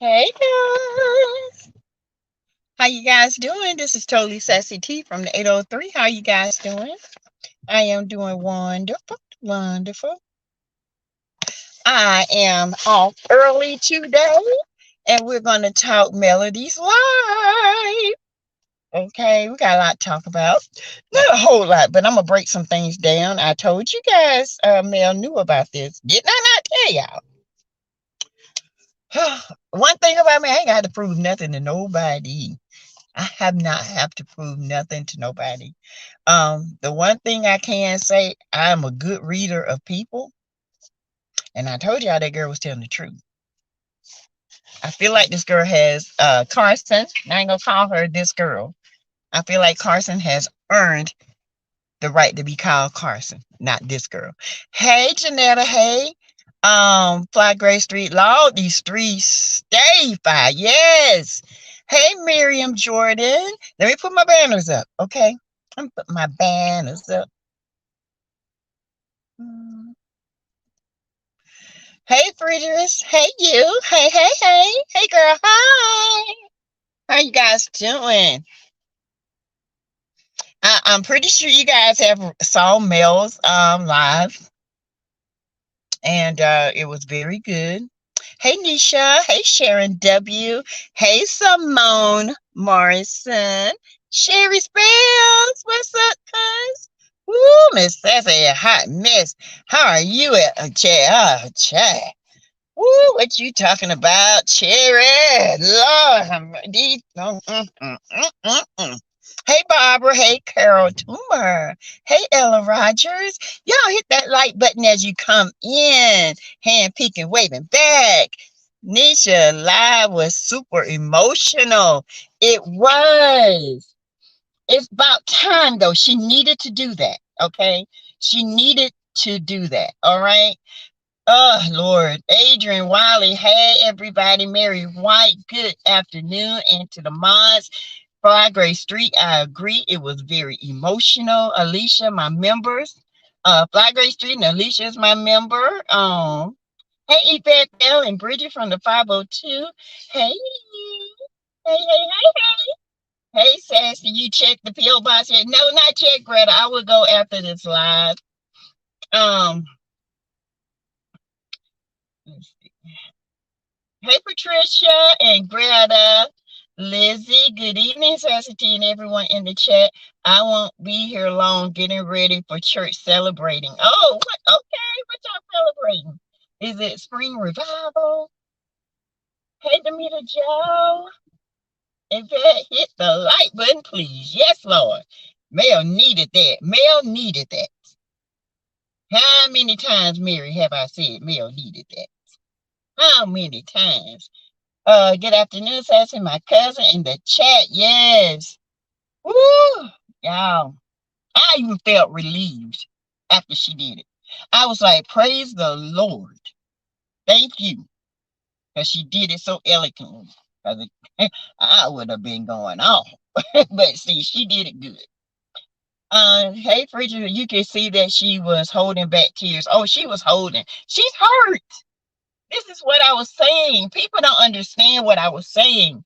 Hey guys, how you guys doing? This is totally Sassy T from the 803. How you guys doing? I am doing wonderful, wonderful. I am off early today, and we're gonna talk melodies live. Okay, we got a lot to talk about. Not a whole lot, but I'm gonna break some things down. I told you guys, Mel knew about this. Didn't I not tell y'all? One thing about me, I ain't got to prove nothing to nobody. I have not have to prove nothing to nobody. The one thing I can say, I'm a good reader of people, and I told y'all that girl was telling the truth. I feel like this girl has Carson. I ain't gonna call her this girl. I feel like Carson has earned the right to be called Carson, not this girl. Hey, Janetta. Hey, Fly Gray Street Law. These streets stay fire. Yes. Hey, Miriam Jordan. Let me put my banners up, okay? I'm gonna put my banners up. Hey, Friedrichs. Hey, you. Hey, hey, hey. Hey, girl. Hi. How you guys doing? I'm pretty sure you guys have saw Mel's live, and it was very good. Hey, Nisha. Hey, Sharon W. Hey, Simone Morrison. Sherry Spells. What's up, cuz? Woo, Miss Sassy, a hot mess. How are you at chat? Woo, what you talking about, Cherry? Lord, Hey, Barbara. Hey, Carol Toomer. Hey, Ella Rogers. Y'all hit that like button as you come in. Hand peeking, waving back. Nisha live was super emotional. It was. It's about time, though. She needed to do that, okay? She needed to do that, all right? Oh, Lord. Adrian Wiley. Hey, everybody. Mary White. Good afternoon. And to the mods. Fly Street. I agree. It was very emotional. Alicia, my members. Fly Street and Alicia is my member. Hey, Yvette Bell and Bridget from the 502. Hey. Hey, hey, hey, hey. Hey, Sassy, you checked the P.O. box yet? No, not yet, Greta. I will go after this live. Um, let's see. Hey, Patricia and Greta, Lizzie. Good evening, Sassy T, and everyone in the chat. I won't be here long getting ready for church celebrating. Oh, what? Okay, what y'all celebrating? Is it spring revival? Hey, Demeter Joe. If that hit the like button, please. Yes, Lord. Mel needed that. Mel needed that. How many times, Mary, have I said Mel needed that? How many times? Good afternoon, Sassy, my cousin in the chat. Yes. Woo! Y'all. I even felt relieved after she did it. I was like, praise the Lord. Thank you. Because she did it so eloquently. I would have been going off. But see, she did it good. Hey, Bridget, you can see that she was holding back tears. Oh, she was holding. She's hurt. This is what I was saying. People don't understand what I was saying.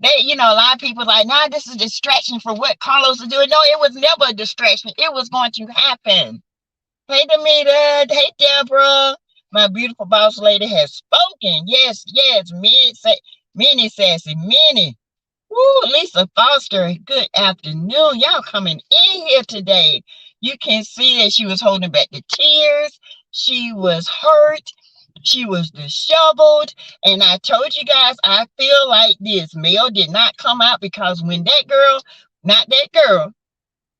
A lot of people like, nah, this is a distraction for what Carlos is doing. No, it was never a distraction. It was going to happen. Hey, Demita. Hey, Deborah. My beautiful boss lady has spoken. Yes, yes. Many sassy, many. Woo, Lisa Foster. Good afternoon. Y'all coming in here today. You can see that she was holding back the tears. She was hurt. She was disheveled. And I told you guys, I feel like this. Mel did not come out because when that girl, not that girl,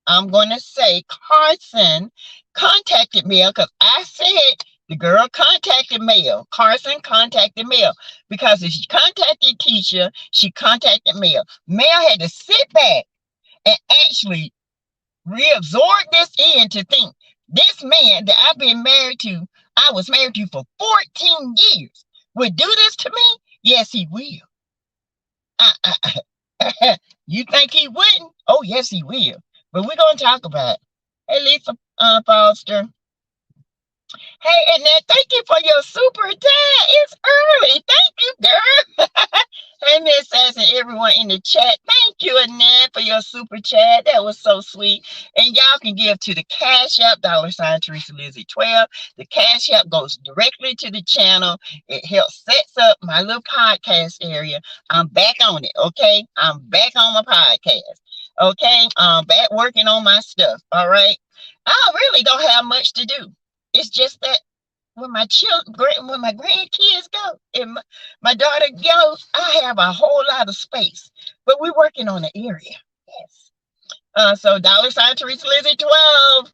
I'm going to say Carson contacted Mel because I said the girl contacted Mel. Carson contacted Mel because if she contacted Keisha, she contacted Mel. Mel had to sit back and actually reabsorb this in to think this man that I've been married to, I was married to for 14 years, would do this to me? Yes, he will. You think he wouldn't? Oh, yes, he will. But we're going to talk about it. Hey, Lisa Foster. Hey, Annette, thank you for your super chat. It's early. Thank you, girl. Hey, Miss Sass and everyone in the chat. Thank you, Annette, for your super chat. That was so sweet. And y'all can give to the Cash App, $ Teresa Lizzie 12. The Cash App goes directly to the channel. It helps sets up my little podcast area. I'm back on it, okay? I'm back on my podcast. Okay, I'm back working on my stuff. All right. I really don't have much to do. It's just that when my children, when my grandkids go, and my daughter goes, I have a whole lot of space. But we're working on the area. Yes. So $ Teresa Lizzie 12.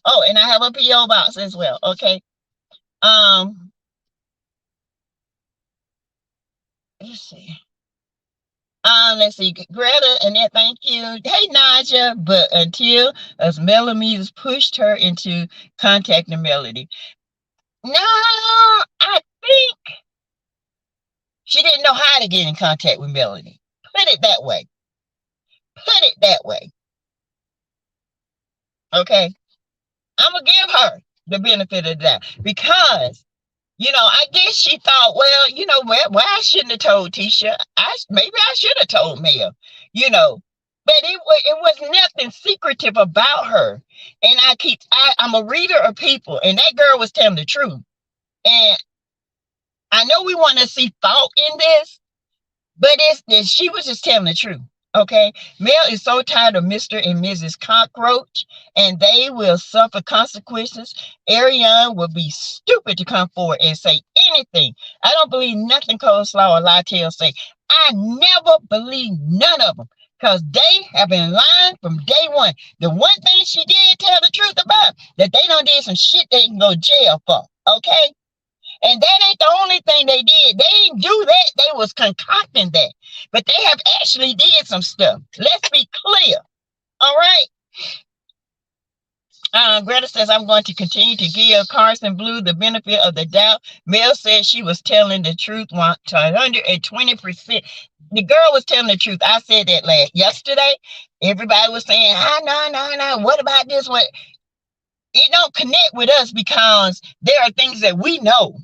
Oh, and I have a PO box as well. Okay. Let's see. Let's see, Greta, Annette, thank you. Hey, Naja, but until as Melody pushed her into contacting Melody. No, I think she didn't know how to get in contact with Melody. Put it that way. Put it that way. Okay. I'm going to give her the benefit of that because, you know, I guess she thought, well, you know, well, I shouldn't have told Tisha. Maybe I should have told Mel, you know, but it was nothing secretive about her. And I'm a reader of people, and that girl was telling the truth. And I know we want to see fault in this, but she was just telling the truth. Okay, Mel is so tired of Mr. and Mrs. Cockroach, and they will suffer consequences. Ariane will be stupid to come forward and say anything. I don't believe nothing Coleslaw or Latte say. I never believe none of them because they have been lying from day one. The one thing she did tell the truth about, that they done did some shit they can go jail for. Okay. And that ain't the only thing they did. They didn't do that. They was concocting that. But they have actually did some stuff. Let's be clear. All right. Greta says, I'm going to continue to give Carson Blue the benefit of the doubt. Mel said she was telling the truth 120%. The girl was telling the truth. I said that yesterday. Everybody was saying, no. What about this? What? It don't connect with us because there are things that we know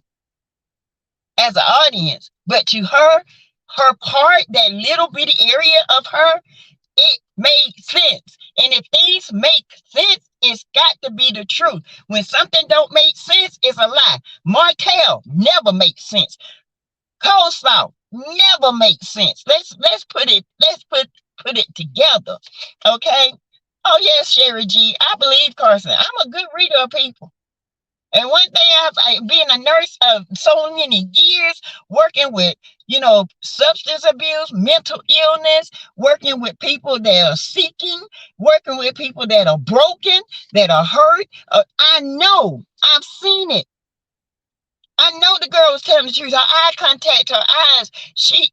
as an audience, but to her part, that little bitty area of her, it made sense. And if things make sense, it's got to be the truth. When something don't make sense, it's a lie. Martel never makes sense. Coleslaw never makes sense. Let's put it together. Okay. Oh yes, Sherry G. I believe Carson. I'm a good reader of people. And one thing I've been a nurse of so many years, working with, you know, substance abuse, mental illness, working with people that are seeking, working with people that are broken, that are hurt. I know, I've seen it. I know the girl was telling the truth. Her eye contact, her eyes, she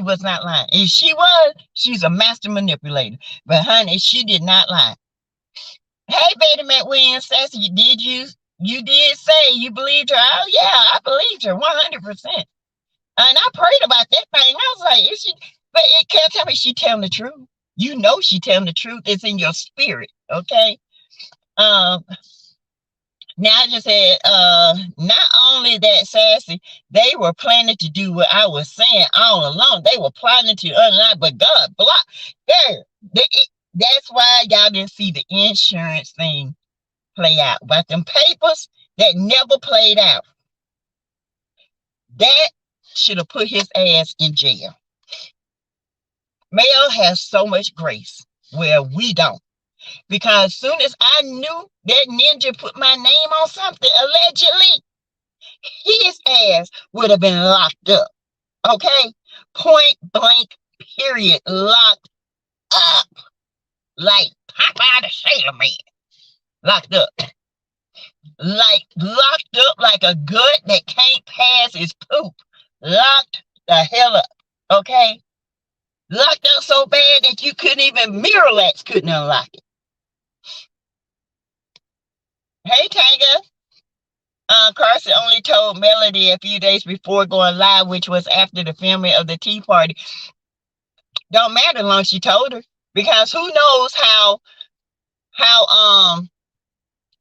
was not lying. If she was, she's a master manipulator. But honey, she did not lie. Hey, Betty McWilliams, Sassy, you did say you believed her. Oh, yeah, I believed her 100%. And I prayed about that thing. I was like, is she? But it can't tell me she telling the truth. You know she telling the truth. It's in your spirit, okay? Now I just said, not only that, Sassy, they were planning to do what I was saying all along. They were planning to unlock, but God block. There, that's why y'all didn't see the insurance thing play out. But them papers that never played out, that should have put his ass in jail. Mel has so much grace where we don't. Because as soon as I knew that ninja put my name on something, allegedly, his ass would have been locked up. Okay? Point blank, period. Locked up. Like Popeye the Sailor Man. Locked up. Like locked up like a gut that can't pass its poop. Locked the hell up. Okay? Locked up so bad that you couldn't even, Miralax couldn't unlock it. Hey, Tanga. Carson only told Melody a few days before going live, which was after the filming of the Tea Party. Don't matter as long as she told her, because who knows how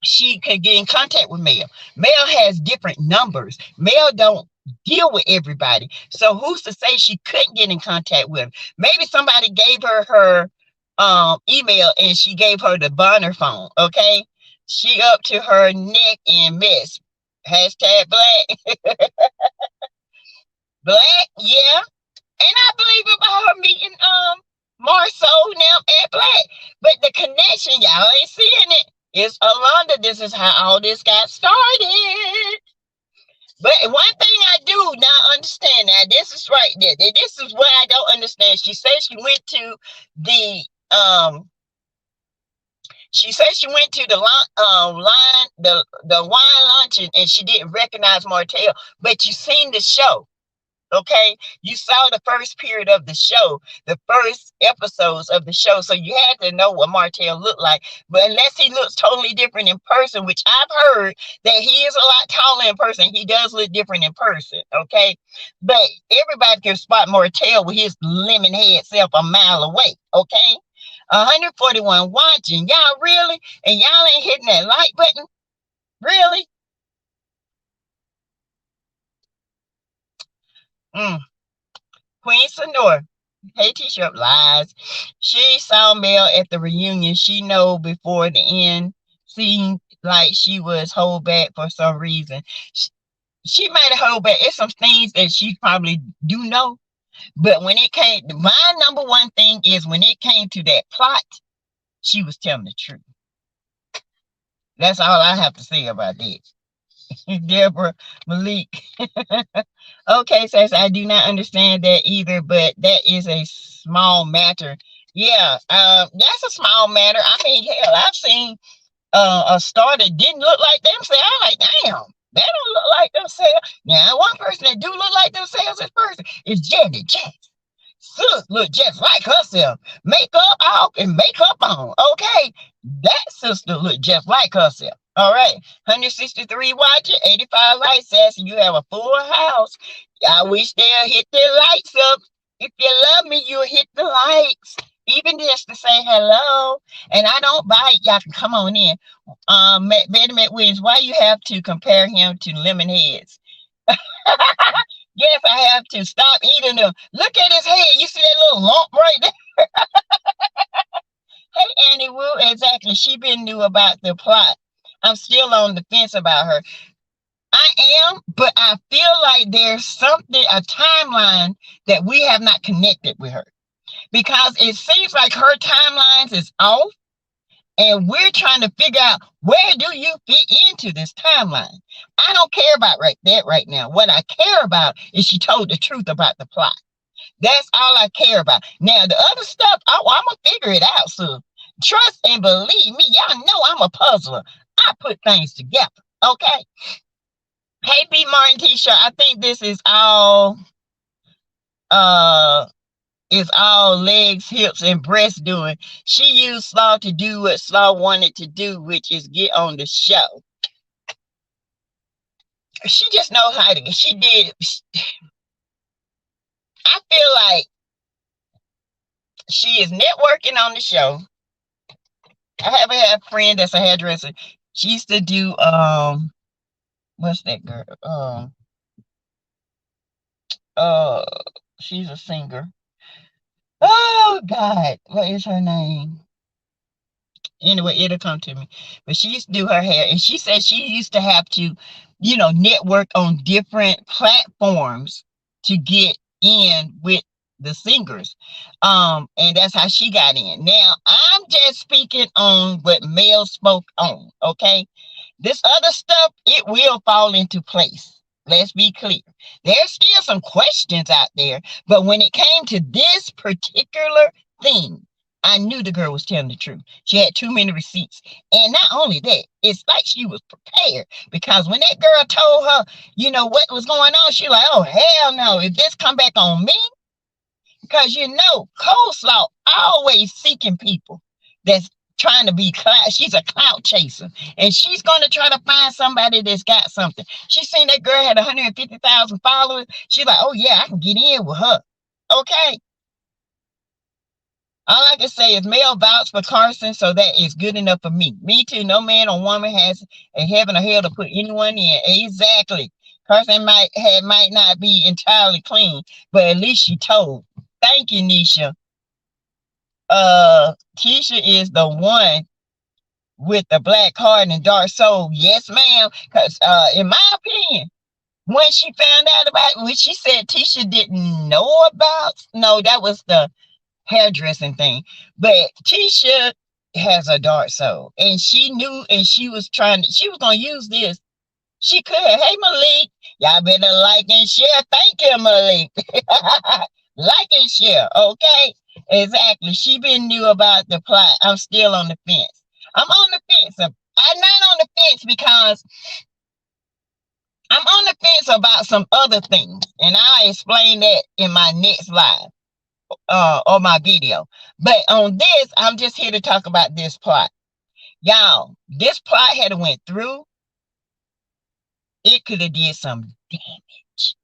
she could get in contact with Mel. Mel has different numbers. Mel don't deal with everybody. So who's to say she couldn't get in contact with him? Maybe somebody gave her email and she gave her the burner phone. Okay, she up to her neck in mess. Hashtag black. Black, yeah. And I believe about her meeting Marceau now at Black. But the connection, y'all ain't seeing it. It's Alonda. This is how all this got started. But one thing I do not understand, now this is right there. This is what I don't understand. She said she went to the the wine luncheon and she didn't recognize Martel, but you seen the show. Okay, you saw the first period of the show, the first episodes of the show, so you had to know what Martel looked like. But unless he looks totally different in person, which I've heard that he is a lot taller in person, he does look different in person. Okay, but everybody can spot Martel with his lemon head self a mile away. Okay, 141 watching, y'all really, and y'all ain't hitting that like button, really. Queen Sonora. Hey, T-shirt lies. She saw Mel at the reunion. She know before the end seemed like she was hold back for some reason. She might have hold back. It's some things that she probably do know. But when it came, my number one thing is when it came to that plot, she was telling the truth. That's all I have to say about that. Deborah Malik. Okay, says I do not understand that either, but that is a small matter. Yeah, that's a small matter. I mean, hell, I've seen a star that didn't look like themselves. I'm like, damn, they don't look like themselves. Now, one person that do look like themselves this person is Janet Jackson. Sis look just like herself. Makeup off and makeup on. Okay, that sister look just like herself. All right, 163 watching, 85 likes. Says you have a full house. I wish they'll hit their lights up. If you love me, you'll hit the likes. Even just to say hello. And I don't bite. Y'all can come on in. Betty McWilliams, why you have to compare him to lemon heads? Yes, I have to stop eating them. Look at his head. You see that little lump right there? Hey, Annie Wu, exactly. She been knew about the plot. I'm still on the fence about her. I am, but I feel like there's something, a timeline that we have not connected with her. Because it seems like her timelines is off. And we're trying to figure out, where do you fit into this timeline? I don't care about that right now. What I care about is she told the truth about the plot. That's all I care about. Now, the other stuff, I'm going to figure it out, so trust and believe me. Y'all know I'm a puzzler. I put things together, okay? Hey, B. Martin T-shirt, I think this is all legs, hips, and breasts doing. She used Slaw to do what Slaw wanted to do, which is get on the show. She just knows how to. She did. I feel like she is networking on the show. I have a friend that's a hairdresser. She used to do what's that girl? She's a singer. Oh God, what is her name? Anyway, it'll come to me. But she used to do her hair, and she said she used to have to, network on different platforms to get in with the singers. And that's how she got in. Now, I'm just speaking on what Mel spoke on, okay? This other stuff, it will fall into place. Let's be clear. There's still some questions out there, but when it came to this particular thing, I knew the girl was telling the truth. She had too many receipts. And not only that, it's like she was prepared, because when that girl told her, what was going on, she like, oh, hell no, if this come back on me, because Coleslaw always seeking people that's trying to be clout. She's a clout chaser, and she's going to try to find somebody that's got something. She seen that girl had 150,000 followers. She's like, oh yeah, I can get in with her. Okay. All I can say is Mel vouched for Carson, so that is good enough for me. Me too. No man or woman has a heaven or hell to put anyone in. Exactly. Carson might not be entirely clean, but at least she told. Thank you, Nisha. Keisha is the one with the black heart and dark soul. Yes, ma'am. Because in my opinion, when she found out about which she said Tisha didn't know about. No, that was the hairdressing thing. But Tisha has a dark soul. And she knew, and she was going to use this. She could. Hey, Malik, y'all better like and share. Thank you, Malik. Like and share, okay? Exactly. She been knew about the plot. I'm still on the fence. I'm on the fence. I'm not on the fence because I'm on the fence about some other things. And I'll explain that in my next live or my video. But on this, I'm just here to talk about this plot. Y'all, this plot had went through. It could have did some damage.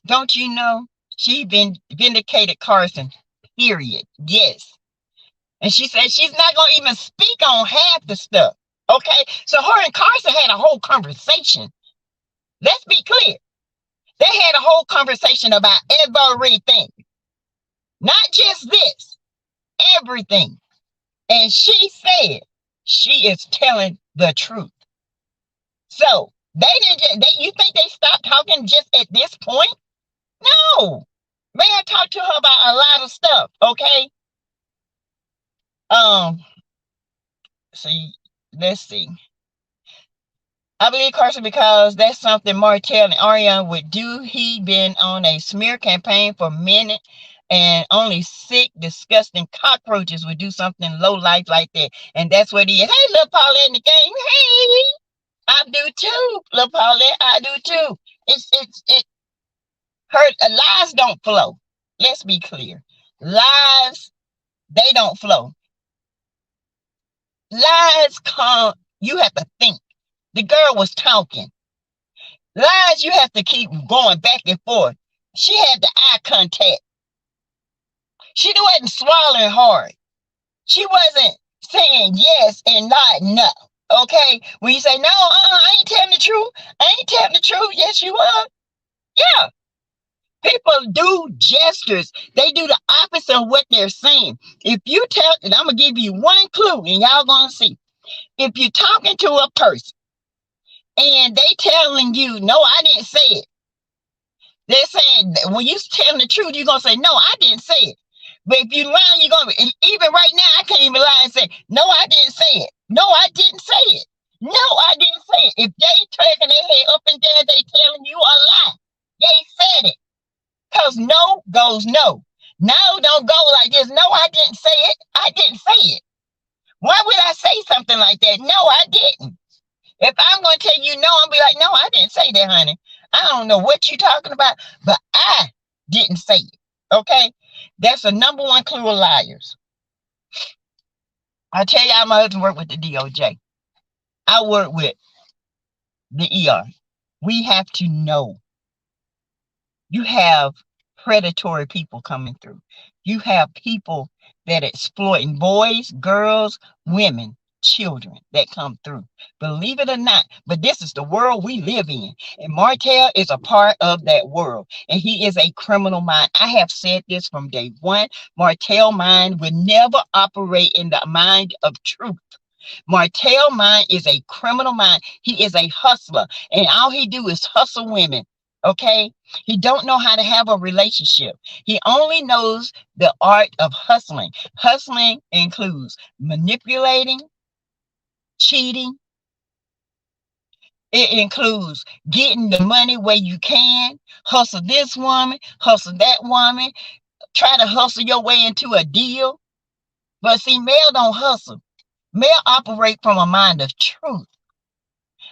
Don't you know? She vindicated Carson, period. Yes. And she said she's not going to even speak on half the stuff. Okay? So her and Carson had a whole conversation. Let's be clear. They had a whole conversation about everything. Not just this. Everything. And she said she is telling the truth. So they didn't. You think they stopped talking just at this point? No. May I talk to her about a lot of stuff? Okay. See, let's see. I believe Carson because that's something Martel and Ariane would do. He been on a smear campaign for a minute, and only sick, disgusting cockroaches would do something low life like that. And that's what he is. Hey, little Paulette in the game. Hey, I do too, little Paulette. I do too. Her lies don't flow. Let's be clear. Lies, they don't flow. Lies come, you have to think. The girl was talking. Lies, you have to keep going back and forth. She had the eye contact. She wasn't swallowing hard. She wasn't saying yes and not no. Okay? When you say, no, I ain't telling the truth. I ain't telling the truth. Yes, you are. Yeah. People do gestures. They do the opposite of what they're saying. If you tell, and I'm going to give you one clue, and y'all going to see. If you're talking to a person, and they telling you, no, I didn't say it. They're saying, when you telling the truth, you're going to say, no, I didn't say it. But if you lie, you're going to, even right now, I can't even lie and say, no, I didn't say it. No, I didn't say it. No, I didn't say it. If they taking their head up and down, they telling you a lie. They said it. Because no goes no. No don't go like this. No, I didn't say it. I didn't say it. Why would I say something like that? No, I didn't. If I'm going to tell you no, I'll be like, no, I didn't say that, honey. I don't know what you're talking about, but I didn't say it. Okay? That's the number one clue of liars. I tell y'all, my husband worked with the DOJ. I work with the ER. We have to know. You have predatory people coming through. You have people that exploiting boys, girls, women, children that come through. Believe it or not, but this is the world we live in. And Martel is a part of that world. And he is a criminal mind. I have said this from day one. Martel mind would never operate in the mind of truth. Martel mind is a criminal mind. He is a hustler. And all he do is hustle women. Okay? He don't know how to have a relationship. He only knows the art of hustling. Hustling includes manipulating, cheating. It includes getting the money where you can. Hustle this woman, hustle that woman. Try to hustle your way into a deal. But see, male don't hustle. Male operate from a mind of truth.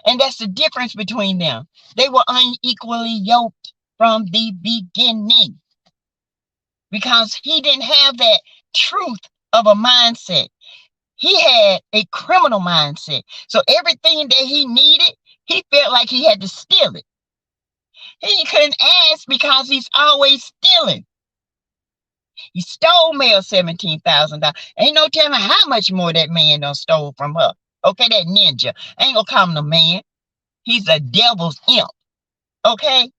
And that's the difference between them. They were unequally yoked from the beginning because he didn't have that truth of a mindset. He had a criminal mindset. So everything that he needed, he felt like he had to steal it. He couldn't ask because he's always stealing. He stole Mel $17,000. Ain't no telling how much more that man done stole from her. Okay, that ninja. I ain't gonna call him a man. He's a devil's imp. Okay?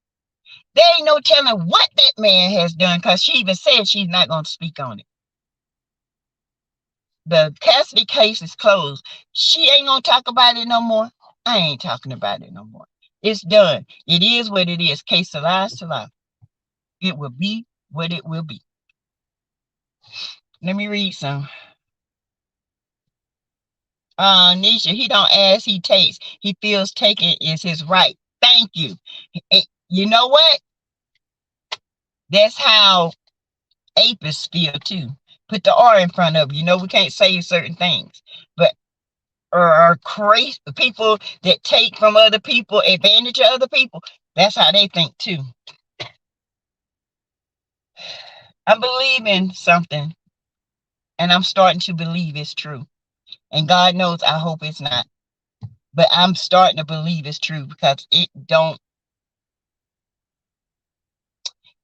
There ain't no telling what that man has done, because she even said she's not going to speak on it. The custody case is closed. She ain't going to talk about it no more. I ain't talking about it no more. It's done. It is what it is. Case to life. It will be what it will be. Let me read some. Nisha, he don't ask, he takes. He feels taken is his right. Thank you. You know what? That's how apists feel too. Put the R in front of it. You know, we can't say certain things. But or crazy people that take from other people, advantage of other people, that's how they think too. I believe in something, and I'm starting to believe it's true. And God knows I hope it's not. But I'm starting to believe it's true, because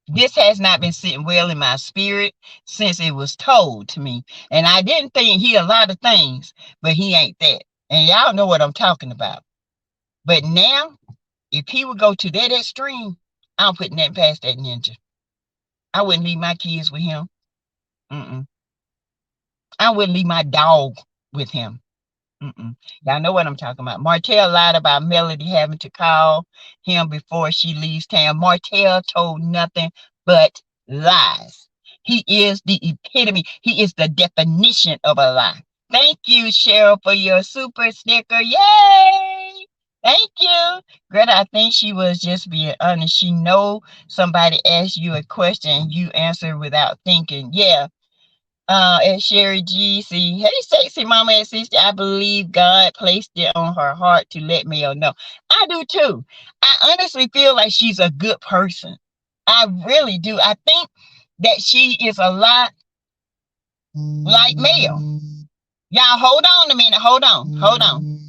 this has not been sitting well in my spirit since it was told to me. And I didn't think he a lot of things, but he ain't that. And y'all know what I'm talking about. But now, if he would go to that extreme, I'm putting that past that ninja. I wouldn't leave my kids with him. I wouldn't leave my dog with him. Y'all know what I'm talking about. Martel lied about Melody having to call him before she leaves town. Martel told nothing but lies. He is the epitome. He is the definition of a lie. Thank you, Cheryl, for your super sticker. Yay! Thank you. Greta, I think she was just being honest. She know somebody asked you a question, you answer without thinking. Yeah. And Sherry G. C. Hey, sexy mama and sister. I believe God placed it on her heart to let Mel know. I do too. I honestly feel like she's a good person. I really do. I think that she is a lot like Mel. Y'all, hold on a minute. Hold on.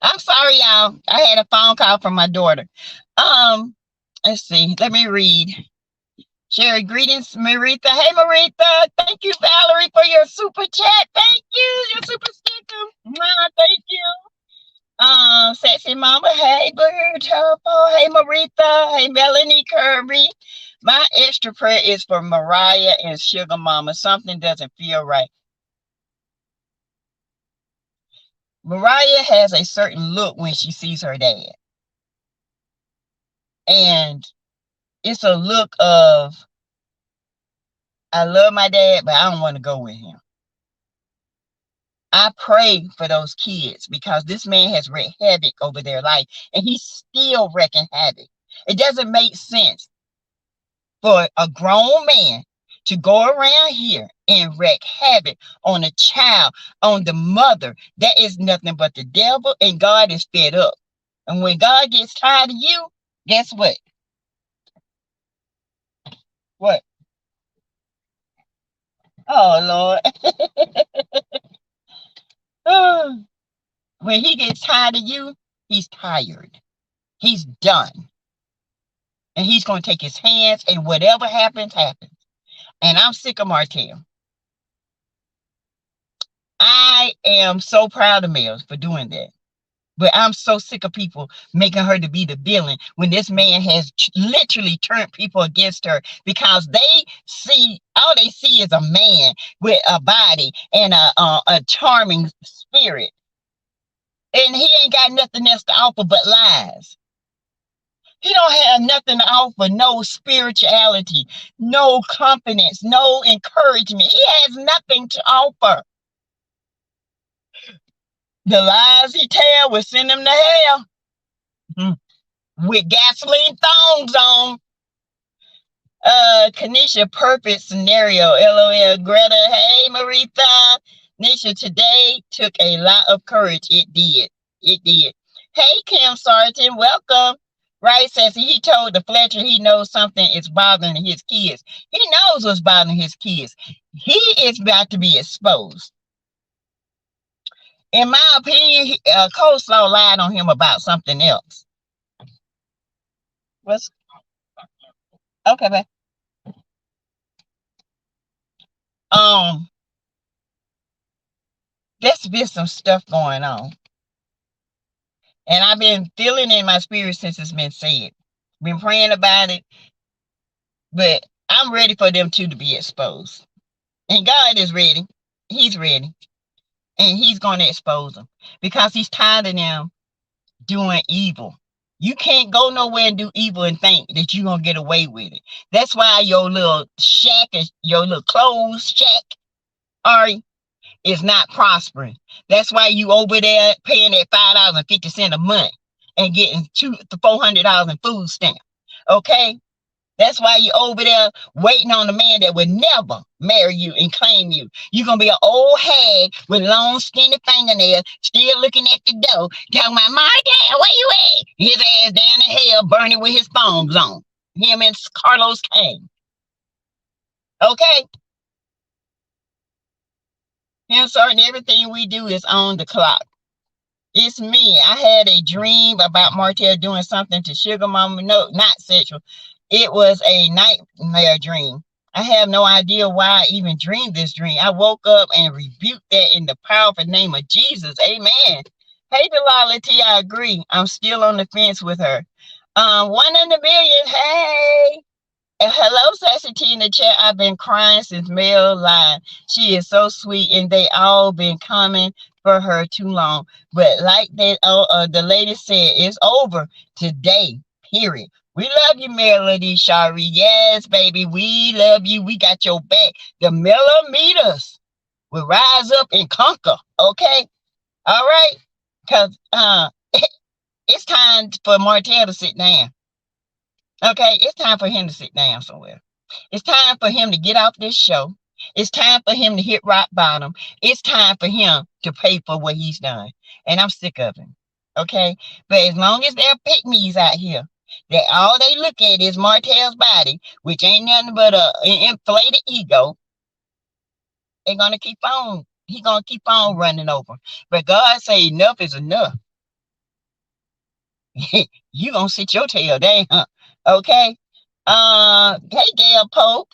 I'm sorry, y'all. I had a phone call from my daughter. Let's see. Let me read. Sherry, greetings, Maritha. Hey, Maritha. Thank you, Valerie, for your super chat. Thank you. Your super sticker. Thank you. Sexy Mama. Hey, Blue Turbo. Hey, Maritha. Hey, Melanie Kirby. My extra prayer is for Mariah and Sugar Mama. Something doesn't feel right. Mariah has a certain look when she sees her dad. And it's a look of, I love my dad, but I don't want to go with him. I pray for those kids, because this man has wreaked havoc over their life, and he's still wreaking havoc. It doesn't make sense for a grown man to go around here and wreak havoc on a child, on the mother. That is nothing but the devil, and God is fed up. And when God gets tired of you, guess what? What? Oh, Lord. When he gets tired of you, he's tired. He's done. And he's going to take his hands, and whatever happens, happens. And I'm sick of Martel. I am so proud of Mel for doing that. But I'm so sick of people making her to be the villain when this man has literally turned people against her, because all they see is a man with a body and a charming spirit. And he ain't got nothing else to offer but lies. He don't have nothing to offer, no spirituality, no confidence, no encouragement. He has nothing to offer. The lies he tell will send him to hell. With gasoline thongs on. Kanisha, perfect scenario. LOL. Greta, hey, Maritha. Nisha, today took a lot of courage. It did. It did. Hey, Kim Sargent, welcome. Right, says he told the Fletcher he knows something is bothering his kids. He knows what's bothering his kids. He is about to be exposed. In my opinion, Coleslaw lied on him about something else. What's okay, babe? There's been some stuff going on. And I've been feeling in my spirit since it's been said. Been praying about it. But I'm ready for them two to be exposed. And God is ready. He's ready. And he's going to expose them. Because he's tired of them doing evil. You can't go nowhere and do evil and think that you're going to get away with it. That's why your little shack, your little clothes shack, Ari, is not prospering. That's why you over there paying that $5.50 a month and getting $200 to $400 in food stamp. Okay? That's why you over there waiting on a man that would never marry you and claim you. You're going to be an old hag with long, skinny fingernails, still looking at the door, talking about, my dad, where you at? His ass down in hell, burning with his thongs on. Him and Carlos Kane. Okay? And certain everything we do is on the clock. It's me. I had a dream about Martel doing something to Sugar Mama. No, not sexual. It was a nightmare dream. I have no idea why I even dreamed this dream. I woke up and rebuked that in the powerful name of Jesus. Amen. Hey, Delilah T, I agree. I'm still on the fence with her. 1 in a million. Hey. And hello, SASSYTEA in the chat. I've been crying since Mel lied. She is so sweet, and they all been coming for her too long. But like that, the lady said, it's over today. Period. We love you, Melody Shari. Yes, baby, we love you. We got your back. The millimeters will rise up and conquer. Okay, all right. Cause it's time for Martel to sit down. Okay, it's time for him to sit down somewhere. It's time for him to get off this show. It's time for him to hit rock bottom. It's time for him to pay for what he's done. And I'm sick of him. Okay? But as long as there are pick-me's out here, that all they look at is Martel's body, which ain't nothing but an inflated ego, they're going to keep on. He's going to keep on running over. But God say enough is enough. You going to sit your tail down. Okay? Hey, Gail Pope.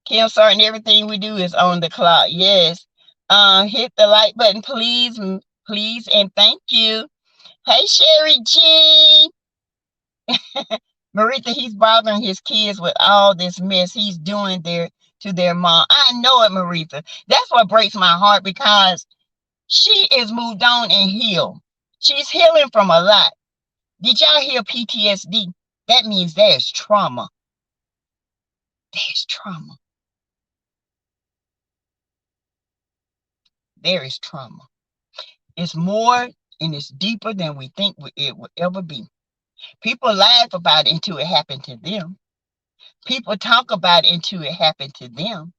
Kim Sargent, everything we do is on the clock. Yes. Hit the like button, please, and thank you. Hey, Sherry G. Maritha, he's bothering his kids with all this mess he's doing to their mom. I know it, Maritha. That's what breaks my heart, because she is moved on and healed. She's healing from a lot. Did y'all hear PTSD? That means there's trauma. There's trauma. There is trauma. It's more and it's deeper than we think it will ever be. People laugh about it until it happened to them. People talk about it until it happened to them.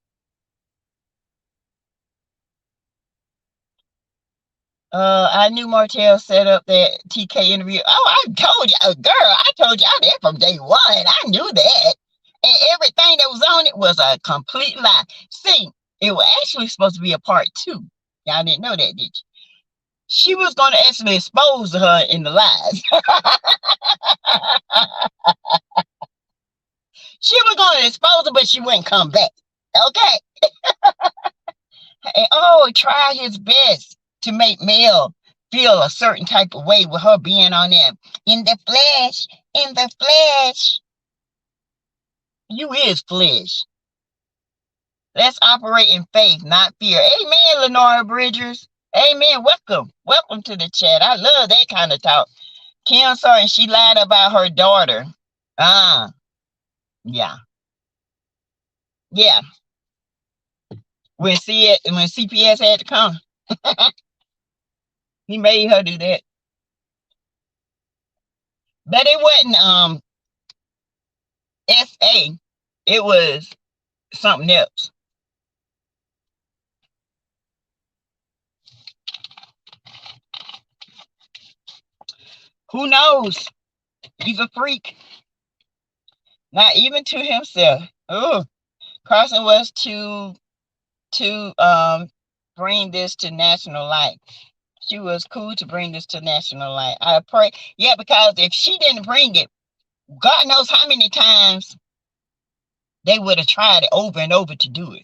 I knew Martel set up that TK interview. Oh, I told you, girl, I told y'all that from day one. I knew that. And everything that was on it was a complete lie. See, it was actually supposed to be a part 2. Y'all didn't know that, did you? She was going to actually expose her in the lies. She was going to expose her, but she wouldn't come back. Okay? And try his best to make Mel feel a certain type of way with her being on there. In the flesh, in the flesh. You is flesh. Let's operate in faith, not fear. Amen, Lenora Bridgers. Amen. Welcome. Welcome to the chat. I love that kind of talk. Kim Sargent, she lied about her daughter. Ah, yeah, yeah. When CPS had to come, he made her do that. But it wasn't SA. It was something else. Who knows? He's a freak. Not even to himself. Oh, Carson was to bring this to national light. She was cool to bring this to national light. I pray, yeah, because if she didn't bring it, God knows how many times they would have tried it over and over to do it.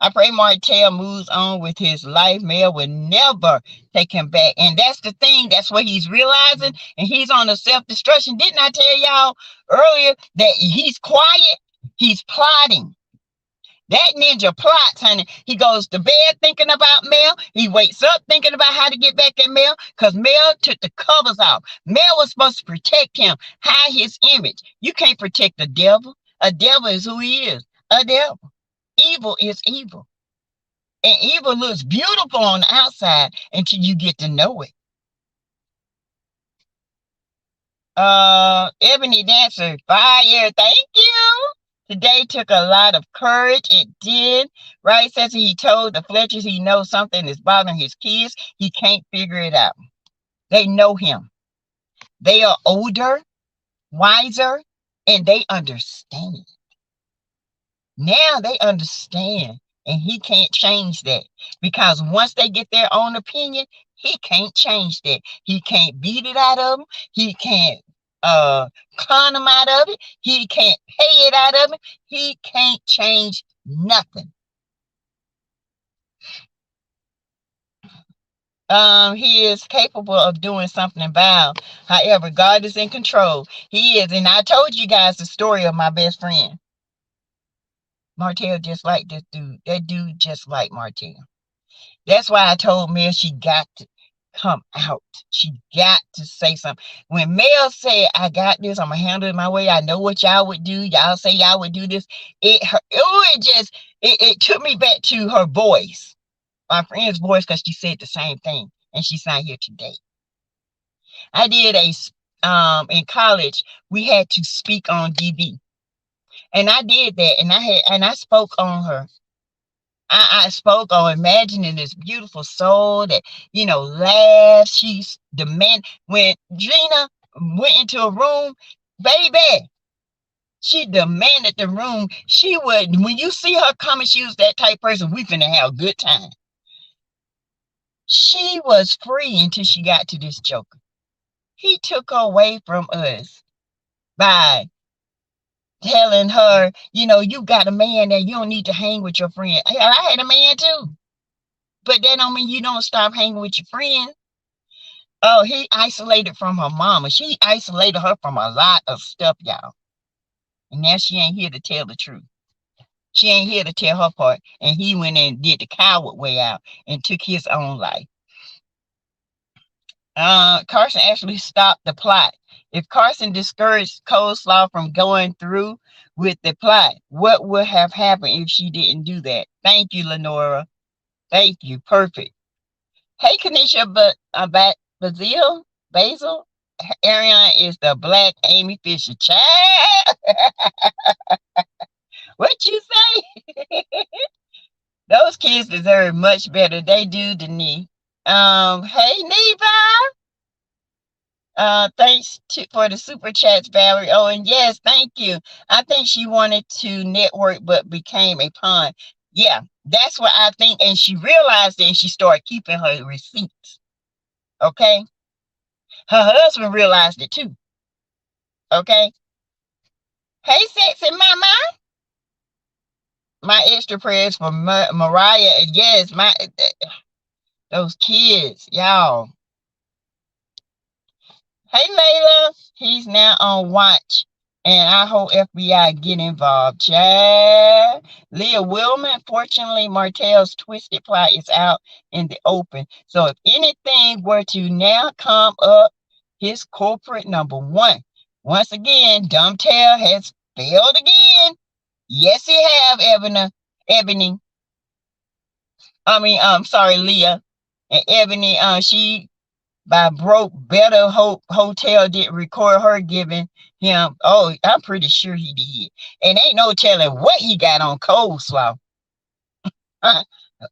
I pray Martel moves on with his life. Mel will never take him back. And that's the thing. That's what he's realizing. And he's on a self-destruction. Didn't I tell y'all earlier that he's quiet? He's plotting. That ninja plots, honey. He goes to bed thinking about Mel. He wakes up thinking about how to get back at Mel because Mel took the covers off. Mel was supposed to protect him, hide his image. You can't protect the devil. A devil is who he is. A devil. Evil is evil. And evil looks beautiful on the outside until you get to know it. Ebony Dancer, fire. Thank you. Today took a lot of courage. It did. Right? Says he told the Fletchers he knows something is bothering his kids. He can't figure it out. They know him. They are older, wiser, and they understand. Now they understand, and he can't change that because once they get their own opinion, he can't change that. He can't beat it out of them. He can't con them out of it. He can't pay it out of it. He can't change nothing. He is capable of doing something about. However, God is in control. He is, and I told you guys the story of my best friend. Martel just like this dude. That dude just like Martel. That's why I told Mel she got to come out. She got to say something. When Mel said, I got this, I'm going to handle it my way. I know what y'all would do. Y'all say y'all would do this. It took me back to her voice. My friend's voice, because she said the same thing. And she's not here today. I did in college, we had to speak on DV. And I did that. And I spoke on her. I spoke on imagining this beautiful soul that, laughs. She's demand. When Gina went into a room, baby, she demanded the room. She would, when you see her coming, she was that type of person. We finna have a good time. She was free until she got to this joker. He took her away from us by telling her, you got a man that you don't need to hang with your friend. I had a man too. But that don't mean you don't stop hanging with your friend. Oh, he isolated from her mama. She isolated her from a lot of stuff, y'all. And now she ain't here to tell the truth. She ain't here to tell her part. And he went and did the coward way out and took his own life. Carson actually stopped the plot. If Carson discouraged Coleslaw from going through with the plot, what would have happened if she didn't do that? Thank you, Lenora. Thank you. Perfect. Hey, Kanisha, but Basil, Ariana is the black Amy Fisher. Child. What you say? Those kids deserve much better. They do, Denise. Hey, Neva. Thanks for the super chats, Valerie. Oh, and yes, thank you. I think she wanted to network, but became a pawn. Yeah, that's what I think. And she realized it, and she started keeping her receipts. Okay. Her husband realized it too. Okay. Hey, sexy mama. My extra prayers for Mariah. Yes, those kids, y'all. Hey, Layla. He's now on watch. And I hope FBI get involved. Chad. Leah Willman. Fortunately, Martel's twisted plot is out in the open. So if anything were to now come up, his culprit number one Once again, Dumbtail has failed again. Yes, he have, Ebony. Sorry, Leah. And Ebony, she by broke Better Hope Hotel did record her giving him. Oh, I'm pretty sure he did. And ain't no telling what he got on coleslaw. Uh,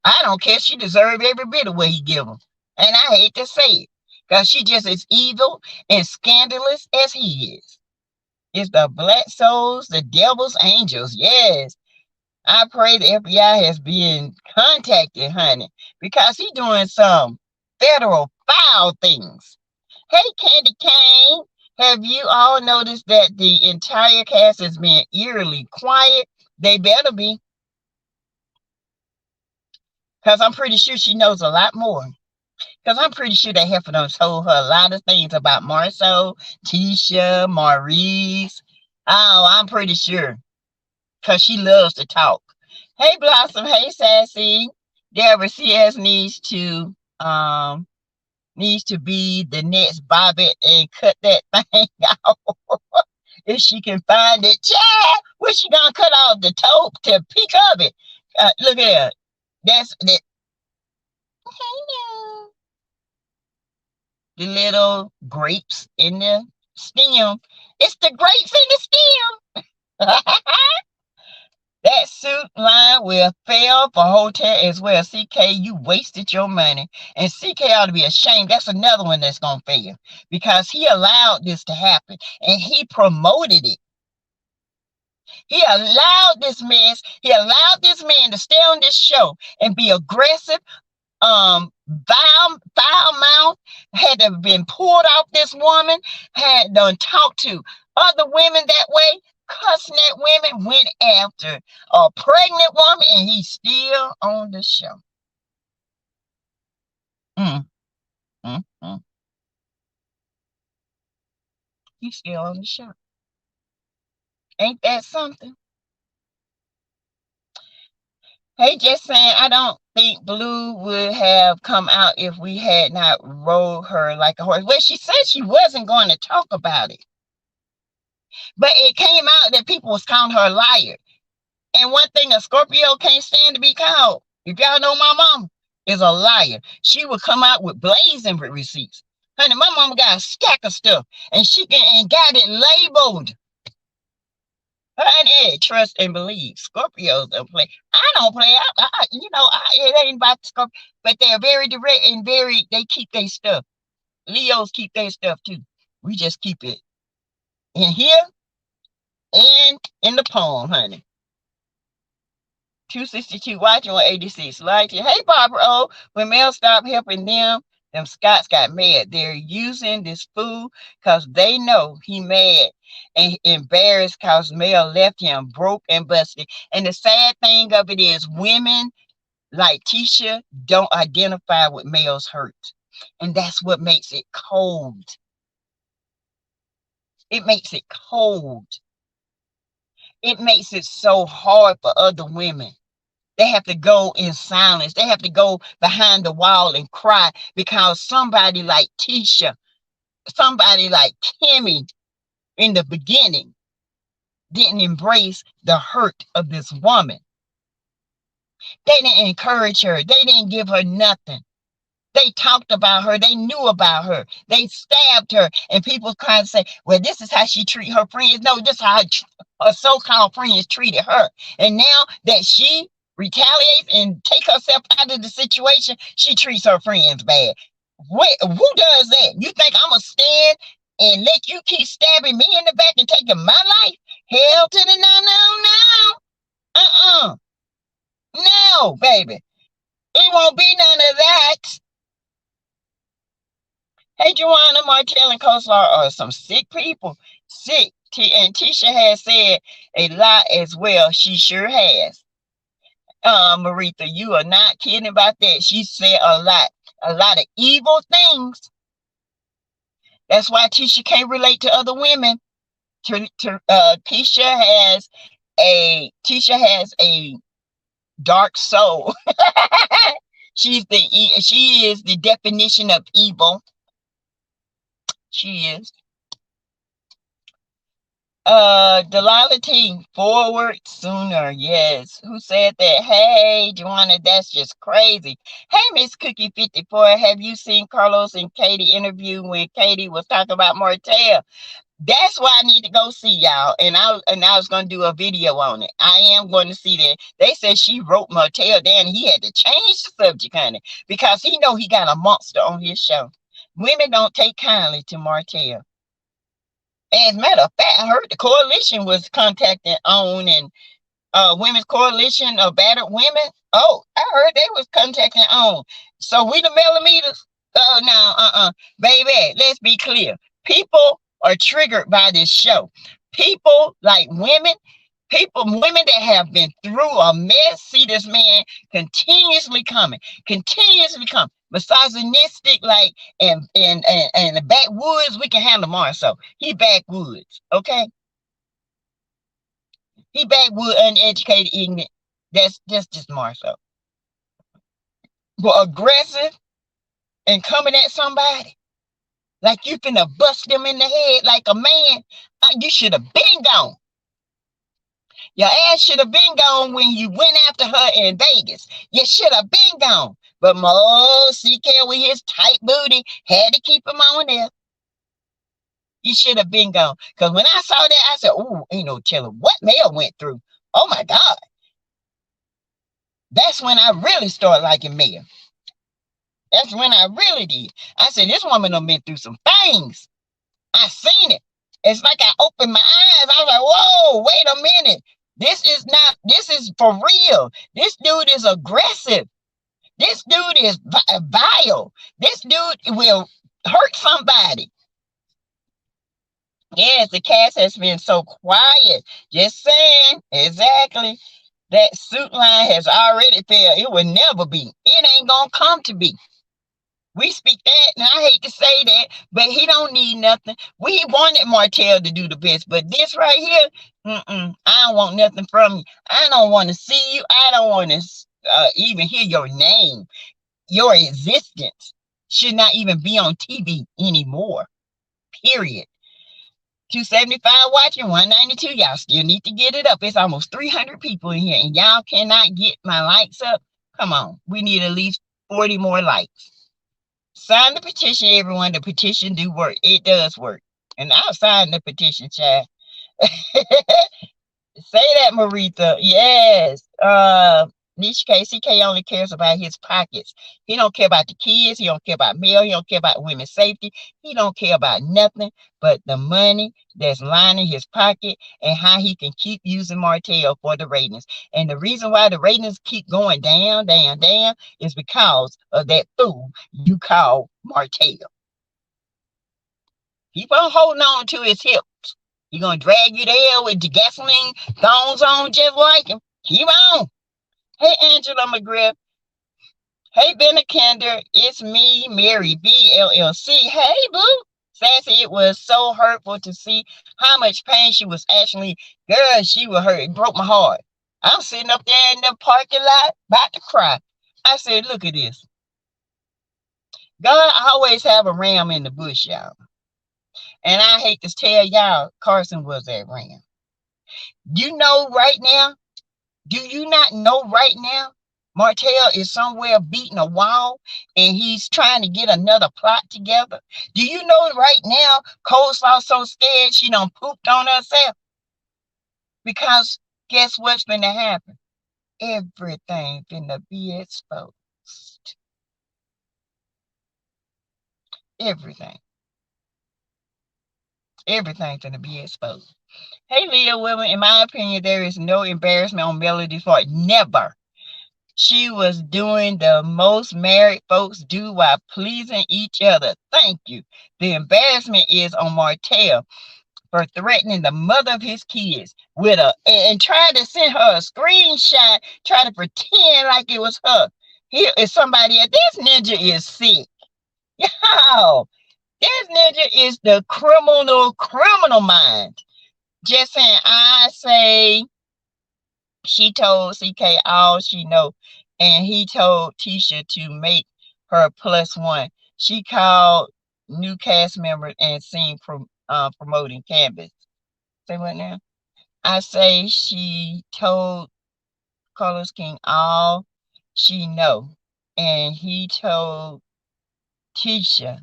I don't care. She deserved every bit of what he give him. And I hate to say it, because she just as evil and scandalous as he is. It's the black souls, the devil's angels. Yes. I pray the FBI has been contacted, honey, because he doing some federal foul things. Hey, Candy Cane, have you all noticed that the entire cast has been eerily quiet? They better be, because I'm pretty sure she knows a lot more. Because I'm pretty sure that heifer done told her a lot of things about Marceau, Tisha, Maurice. Oh, I'm pretty sure, because she loves to talk. Hey, Blossom. Hey, Sassy. Deborah CS needs to be the next Bobbit and cut that thing out if she can find it. Chad, where she gonna cut off the toe to peek of it? Look at her. That's that. The little grapes in the stem. It's the grapes in the stem. That suit line will fail for hotel as well. CK, you wasted your money. And CK ought to be ashamed. That's another one that's going to fail because he allowed this to happen and he promoted it. He allowed this mess. He allowed this man to stay on this show and be aggressive, foul mouth, had to have been pulled off this woman, had done talked to other women that way, cussing at women, went after a pregnant woman, and he's still on the show. Mm, mm, mm. He's still on the show. Ain't that something? Hey, just saying, I don't think Blue would have come out if we had not rode her like a horse. Well, she said she wasn't going to talk about it. But it came out that people was calling her a liar. And one thing a Scorpio can't stand to be called, if y'all know my mama, is a liar. She would come out with blazing receipts. Honey, my mama got a stack of stuff, and she got it labeled. Honey, trust and believe. Scorpios don't play. I don't play. It ain't about the Scorpio, but they're very direct and they keep their stuff. Leos keep their stuff too. We just keep it in here and in the poem, honey. 262 watching 186 like it. Hey, Barbara O. When Mel stopped helping them Scots got mad. They're using this fool because they know he mad and embarrassed because Mel left him broke and busted. And the sad thing of it is women like Tisha don't identify with Mel's hurt. And that's what makes it cold. It makes it cold. It makes it so hard for other women. They have to go in silence. They have to go behind the wall and cry because somebody like Tisha, somebody like Kimmy in the beginning didn't embrace the hurt of this woman. They didn't encourage her. They didn't give her nothing. They talked about her. They knew about her. They stabbed her. And people kind of say, well, this is how she treat her friends. No, this is how her so-called friends treated her. And now that she retaliates and take herself out of the situation, she treats her friends bad. Who does that? You think I'm going to stand and let you keep stabbing me in the back and taking my life? Hell to the no. No, baby. It won't be none of that. Hey, Joanna, Martel, and Coastlar are some sick people. Sick. And Tisha has said a lot as well. She sure has. Maritha, you are not kidding about that. She said a lot of evil things. That's why Tisha can't relate to other women. Tisha has a dark soul. She is the definition of evil. She is. Delilah T, forward sooner. Yes. Who said that? Hey, Joanna, that's just crazy. Hey, Miss Cookie 54, have you seen Carlos and Katie interview when Katie was talking about Martel? That's why I need to go see y'all. And I was gonna do a video on it. I am going to see that. They said she wrote Martel down and he had to change the subject, honey, because he know he got a monster on his show. Women don't take kindly to Martel. As a matter of fact, I heard the coalition was contacting OWN and Women's Coalition of Battered Women. Oh, I heard they was contacting OWN. So we the millimeters? Oh, no, baby, let's be clear. People are triggered by this show. People like women that have been through a mess, see this man continuously coming. Misogynistic, like, and the backwoods, we can handle Marcel. He backwoods, okay? He backwood, uneducated, ignorant. That's just Marcel. But aggressive and coming at somebody like you finna bust them in the head like a man, you should have been gone. Your ass should have been gone when you went after her in Vegas. You should have been gone. But Mo CK with his tight booty had to keep him on there. You should have been gone. Because when I saw that, I said, "Ooh, ain't no telling what Mel went through." Oh my God. That's when I really started liking Mel. That's when I really did. I said, this woman done been through some things. I seen it. It's like I opened my eyes. I was like, whoa, wait a minute. This is for real. This dude is aggressive. This dude is vile. This dude will hurt somebody. Yes, the cast has been so quiet. Just saying. Exactly. That suit line has already failed. It will never be. It ain't going to come to be. We speak that, and I hate to say that, but he don't need nothing. We wanted Martel to do the best, but this right here, I don't want nothing from you. I don't want to see you. I don't want to even hear your name. Your existence should not even be on TV anymore, period. 275 watching, 192. Y'all still need to get it up. It's almost 300 people in here, and y'all cannot get my likes up. Come on. We need at least 40 more likes. Sign the petition, everyone. The petition do work. It does work. And I'll sign the petition, child. Say that, Maritha. Yes. Niche CK only cares about his pockets. He don't care about the kids. He don't care about Mel. He don't care about women's safety. He don't care about nothing but the money that's lining his pocket and how he can keep using Martel for the ratings. And the reason why the ratings keep going down is because of that fool you call Martel. Keep on holding on to his hips. He gonna drag you there with the gasoline thongs on just like him. Keep on. Hey, Angela McGriff. Hey, Benekender. It's me, Mary B. LLC. Hey, boo. Sassy, it was so hurtful to see how much pain she was actually. Girl, she was hurt. It broke my heart. I'm sitting up there in the parking lot, about to cry. I said, look at this. God always have a ram in the bush, y'all. And I hate to tell y'all, Carson was that ram. You know right now, do you not know right now, Martel is somewhere beating a wall and he's trying to get another plot together? Do you know right now, Coleslaw so scared she done pooped on herself? Because guess what's going to happen? Everything finna be exposed. Everything. Everything's going to be exposed. Hey, Leah women, in my opinion, there is no embarrassment on Melody's part. Never. She was doing the most married folks do while pleasing each other. Thank you. The embarrassment is on Martel for threatening the mother of his kids with and trying to send her a screenshot, trying to pretend like it was her. Here is somebody else. This ninja is sick. Yo, this ninja is the criminal mind. Just saying, I say she told CK all she know, and he told Tisha to make her +1. She called new cast members and seen promoting Canvas. Say what now? I say she told Carlos King all she know, and he told Tisha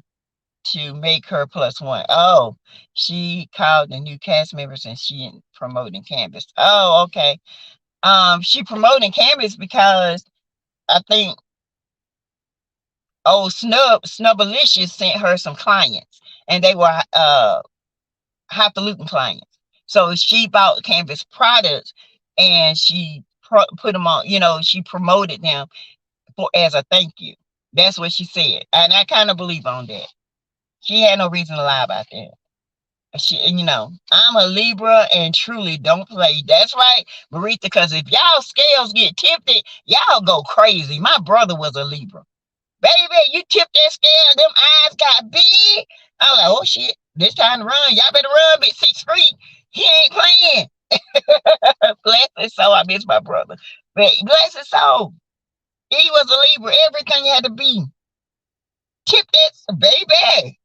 to make her +1. Oh, she called the new cast members and she promoting Canvas. Oh, okay. She promoting Canvas because I think Snubbalicious sent her some clients, and they were highfalutin clients. So she bought Canvas products and she put them on. She promoted them as a thank you. That's what she said, and I kind of believe on that. She had no reason to lie about that. I'm a Libra and truly don't play. That's right, Marita, because if y'all scales get tipped, y'all go crazy. My brother was a Libra. Baby, you tipped that scale, them eyes got big. I was like, oh shit, this time to run. Y'all better run, big 6 feet. He ain't playing. Bless his soul. I miss my brother. But bless his soul. He was a Libra. Everything had to be tipped that baby.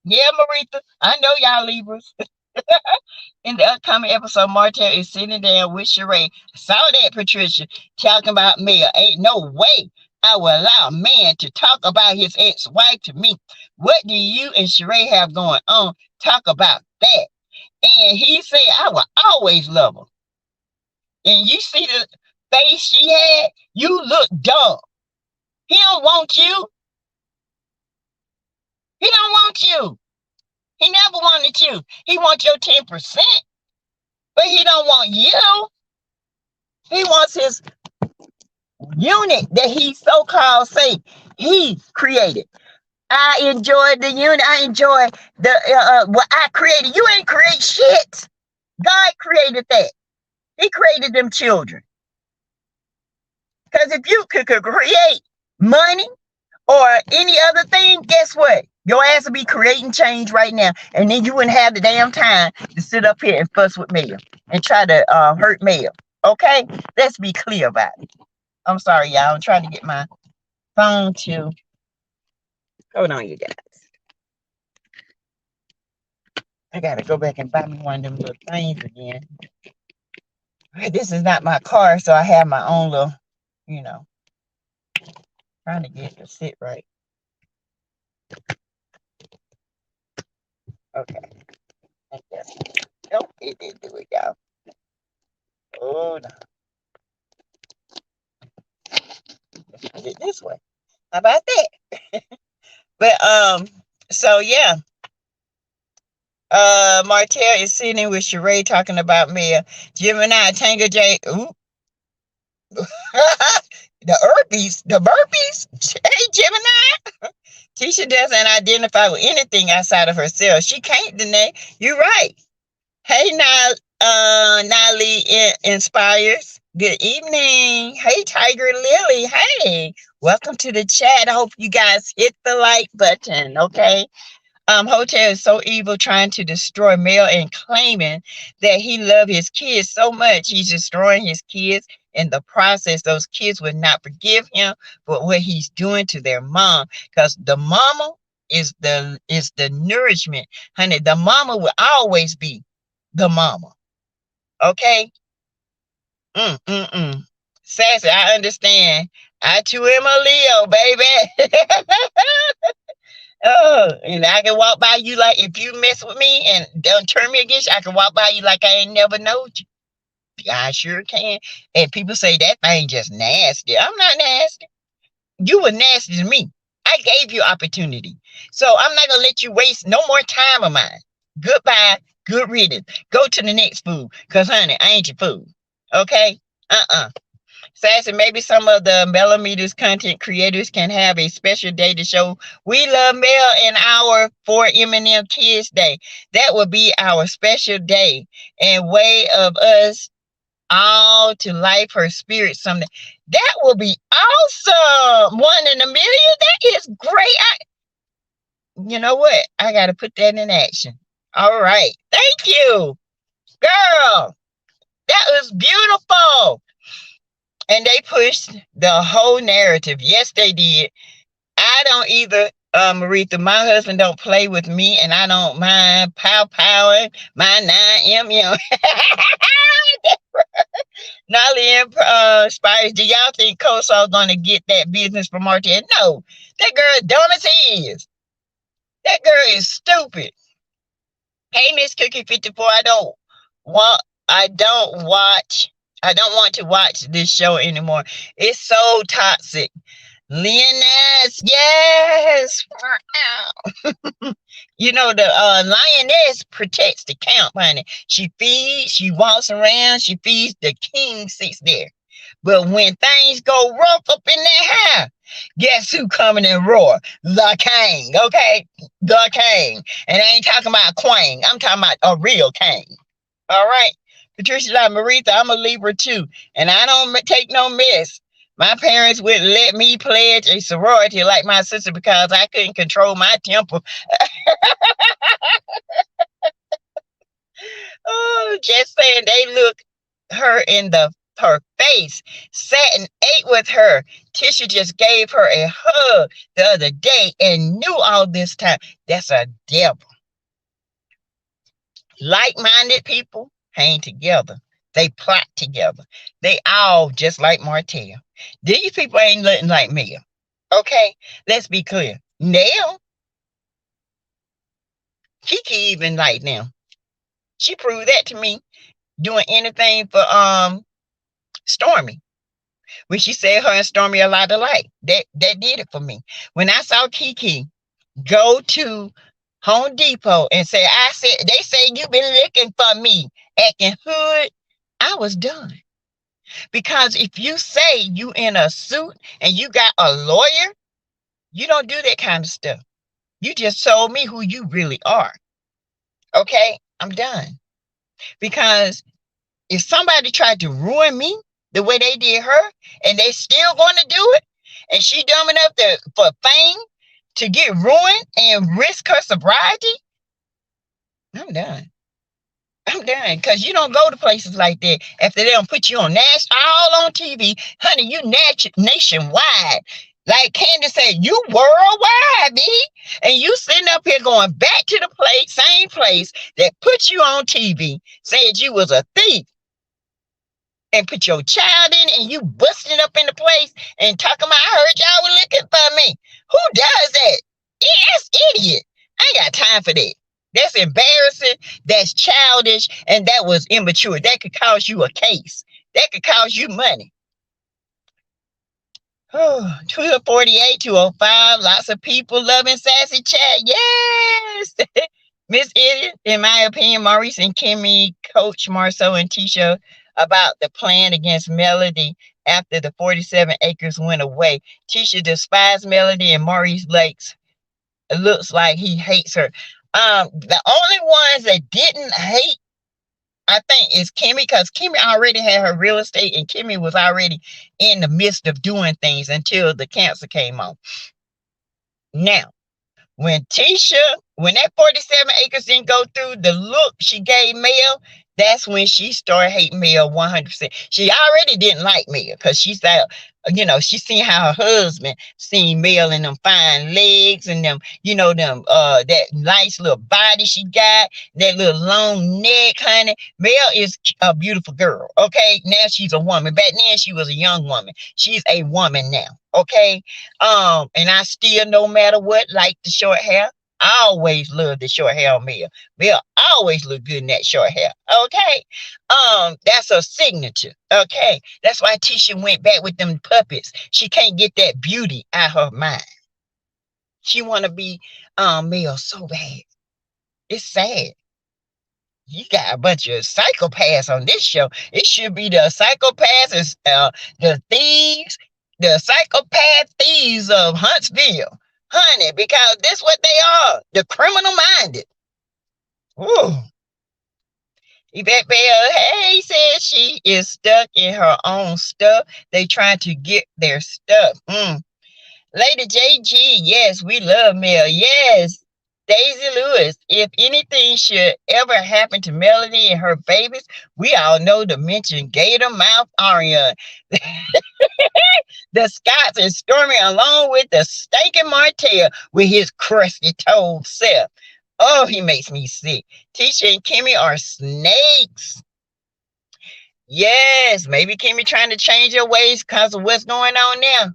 Yeah, Marita. I know y'all Libras. In the upcoming episode, Martel is sitting down with Sheree. Saw that, Patricia, talking about Mel. Ain't no way I will allow a man to talk about his ex-wife to me. What do you and Sheree have going on? Talk about that. And he said, I will always love her. And you see the face she had? You look dumb. He don't want you. He don't want you. He never wanted you. He wants your 10%. But he don't want you. He wants his unit that he so-called say he created. I enjoy the unit. I enjoy the what I created. You ain't create shit. God created that. He created them children. Because if you could create money or any other thing, guess what? Your ass would be creating change right now. And then you wouldn't have the damn time to sit up here and fuss with Mel and try to hurt Mel. Okay? Let's be clear about it. I'm sorry, y'all. I'm trying to get my phone to... Hold on, you guys. I got to go back and buy me one of them little things again. This is not my car, so I have my own little, trying to get it to sit right. Okay. Nope, it didn't do it, y'all. Oh, no. Let's put it this way. How about that? But, so, yeah. Martel is sitting with Sheree talking about Mel. Gemini, Tango J. Ooh. The burpees. Hey, Gemini. Tisha doesn't identify with anything outside of herself. She can't, Danae. You're right. Hey, Nali Inspires. Good evening. Hey, Tiger Lily. Hey, welcome to the chat. I hope you guys hit the like button, okay? Hotel is so evil, trying to destroy Mel and claiming that he loves his kids so much. He's destroying his kids. In the process, those kids would not forgive him for what he's doing to their mom. Because the mama is the nourishment. Honey, the mama will always be the mama. Okay? Sassy, I understand. I too am a Leo, baby. Oh, and I can walk by you like, if you mess with me and don't turn me against you, I can walk by you like I ain't never knowed you. I sure can. And people say that thing just nasty. I'm not nasty. You were nasty to me. I gave you opportunity. So I'm not going to let you waste no more time of mine. Goodbye. Good riddance. Go to the next food. Because, honey, I ain't your food. Okay? Sassy, maybe some of the Millimeters content creators can have a special day to show we love Mel in our For Eminem Kids Day. That would be our special day and way of us all to life her spirit someday. That will be awesome. 1 in a million. That is great. You know what? I got to put that in action. All right. Thank you, girl. That was beautiful. And they pushed the whole narrative. Yes, they did. I don't either Maretha, my husband don't play with me, and I don't mind powing my 9mm. Nolly and Spiders, do y'all think Coleslaw gonna get that business from Martel? No, that girl dumb as he is. That girl is stupid. Hey, Miss Cookie 54, want I don't want to watch this show anymore. It's so toxic. Lioness, yes. You know, the lioness protects the camp, honey. She feeds, she walks around, she feeds, the king sits there. But when things go rough up in that house, guess who coming and roar? The king, okay? The king. And I ain't talking about Quang. I'm talking about a real king. All right? Patricia like, Maretha, I'm a Libra too. And I don't take no mess. My parents wouldn't let me pledge a sorority like my sister because I couldn't control my temper. Oh, just saying, they look her in her face, sat and ate with her. Tisha just gave her a hug the other day and knew all this time. That's a devil. Like-minded people hang together. They plot together. They all just like Martel. These people ain't nothing like Mel. Okay, let's be clear. Nell, Kiki even like them. She proved that to me doing anything for Stormy. When she said her and Stormy a lot alike. That did it for me. When I saw Kiki go to Home Depot and say, they say you've been looking for me, acting hood, I was done. Because if you say you in a suit and you got a lawyer, you don't do that kind of stuff. You just told me who you really are. Okay, I'm done. Because if somebody tried to ruin me the way they did her, and they still going to do it, and she dumb enough for fame to get ruined and risk her sobriety, I'm done. I'm done, because you don't go to places like that after they don't put you on all on TV. Honey, you nationwide. Like Candace said, you worldwide, B. And you sitting up here going back to the same place that put you on TV, said you was a thief, and put your child in, and you busting up in the place and talking about, I heard y'all were looking for me. Who does that? Yes, idiot. I ain't got time for that. That's embarrassing. That's childish. And that was immature. That could cause you a case. That could cause you money. 248, 205. Lots of people loving Sassy Chat. Yes. Miss Idiot, in my opinion, Maurice and Kimmy coach Marceau and Tisha about the plan against Melody after the 47 acres went away. Tisha despised Melody, and Maurice looks like he hates her. The only ones that didn't hate, I think, is Kimmy, because Kimmy already had her real estate, and Kimmy was already in the midst of doing things until the cancer came on. Now, when that 47 acres didn't go through, the look she gave Mel, that's when she started hating Mel 100%. She already didn't like Mel because she thought, she seen how her husband seen Mel in them fine legs and them, that nice little body she got, that little long neck, honey. Mel is a beautiful girl, okay? Now she's a woman. Back then she was a young woman. She's a woman now, okay? And I still, no matter what, like the short hair. I always loved the short hair on Mel. Mel always looked good in that short hair. Okay. That's her signature. Okay. That's why Tisha went back with them puppets. She can't get that beauty out of her mind. She wanna be Mel so bad. It's sad. You got a bunch of psychopaths on this show. It should be the psychopaths, the thieves, the psychopath thieves of Huntsville. Honey, because that's what they are. The criminal minded. Ooh. Yvette Bell, hey, says she is stuck in her own stuff. They trying to get their stuff. Lady JG, yes, we love Mel. Yes. Daisy Lewis, if anything should ever happen to Melody and her babies, we all know to mention Gator Mouth Ariane. The Scots and Stormy along with the stinking Martel with his crusty toad self. Oh, he makes me sick. Tisha and Kimmy are snakes. Yes, maybe Kimmy trying to change her ways because of what's going on now.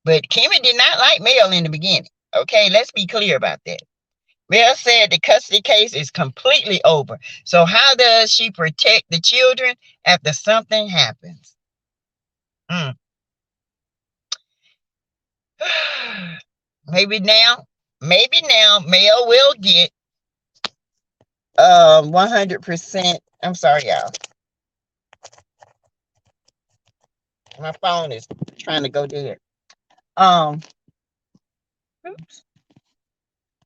But Kimmy did not like Mel in the beginning. Okay, let's be clear about that. Mel said the custody case is completely over. So how does she protect the children after something happens? Maybe now Mel will get 100%. I'm sorry, y'all. My phone is trying to go dead. Oops.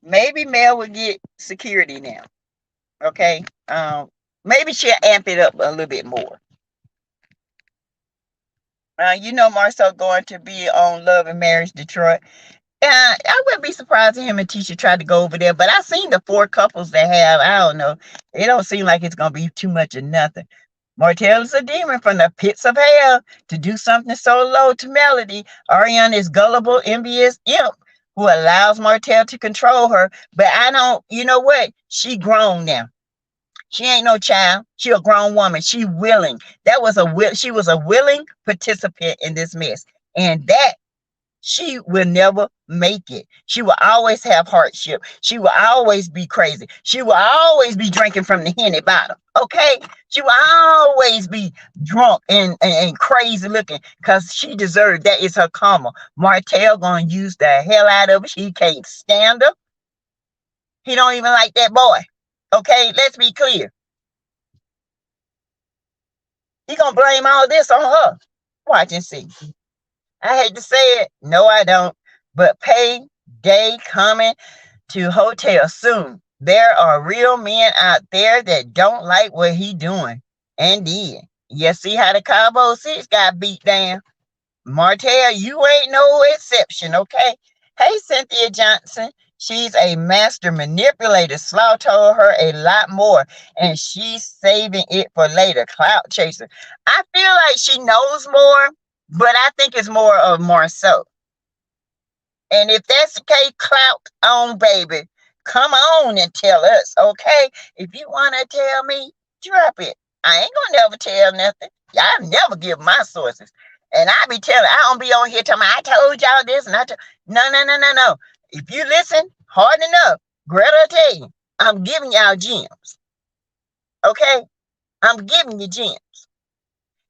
Maybe Mel will get security now. Okay. Maybe she'll amp it up a little bit more. You know Marcel going to be on Love and Marriage Detroit. I wouldn't be surprised if him and Tisha tried to go over there, but I've seen the 4 couples they have. I don't know. It don't seem like it's going to be too much of nothing. Martel is a demon from the pits of hell to do something so low to Melody. Ariane is gullible, envious imp who allows Martel to control her. But I don't, you know what? She grown now. She ain't no child. She a grown woman. She willing. She was a willing participant in this mess. And that she will never make it. She will always have hardship. She will always be crazy. She will always be drinking from the Henny bottle. Okay? She will always be drunk and crazy looking because she deserved that. Is her karma. Martel gonna use the hell out of her. She can't stand her. He don't even like that boy. Okay? Let's be clear. He gonna blame all this on her. Watch and see. I hate to say it. No, I don't. But payday coming to hotel soon. There are real men out there that don't like what he doing and did. You see how the Cabo 6 got beat down? Martel, you ain't no exception, okay? Hey, Cynthia Johnson. She's a master manipulator. Slaw told her a lot more, and she's saving it for later. Clout chaser. I feel like she knows more, but I think it's more of Marceau. And if that's the case, clout on, baby. Come on and tell us, okay? If you want to tell me, drop it. I ain't going to never tell nothing. Y'all never give my sources. And I be telling, I don't be on here telling me, I told y'all this and no. If you listen hard enough, Greta will tell you, I'm giving y'all gems. Okay? I'm giving you gems.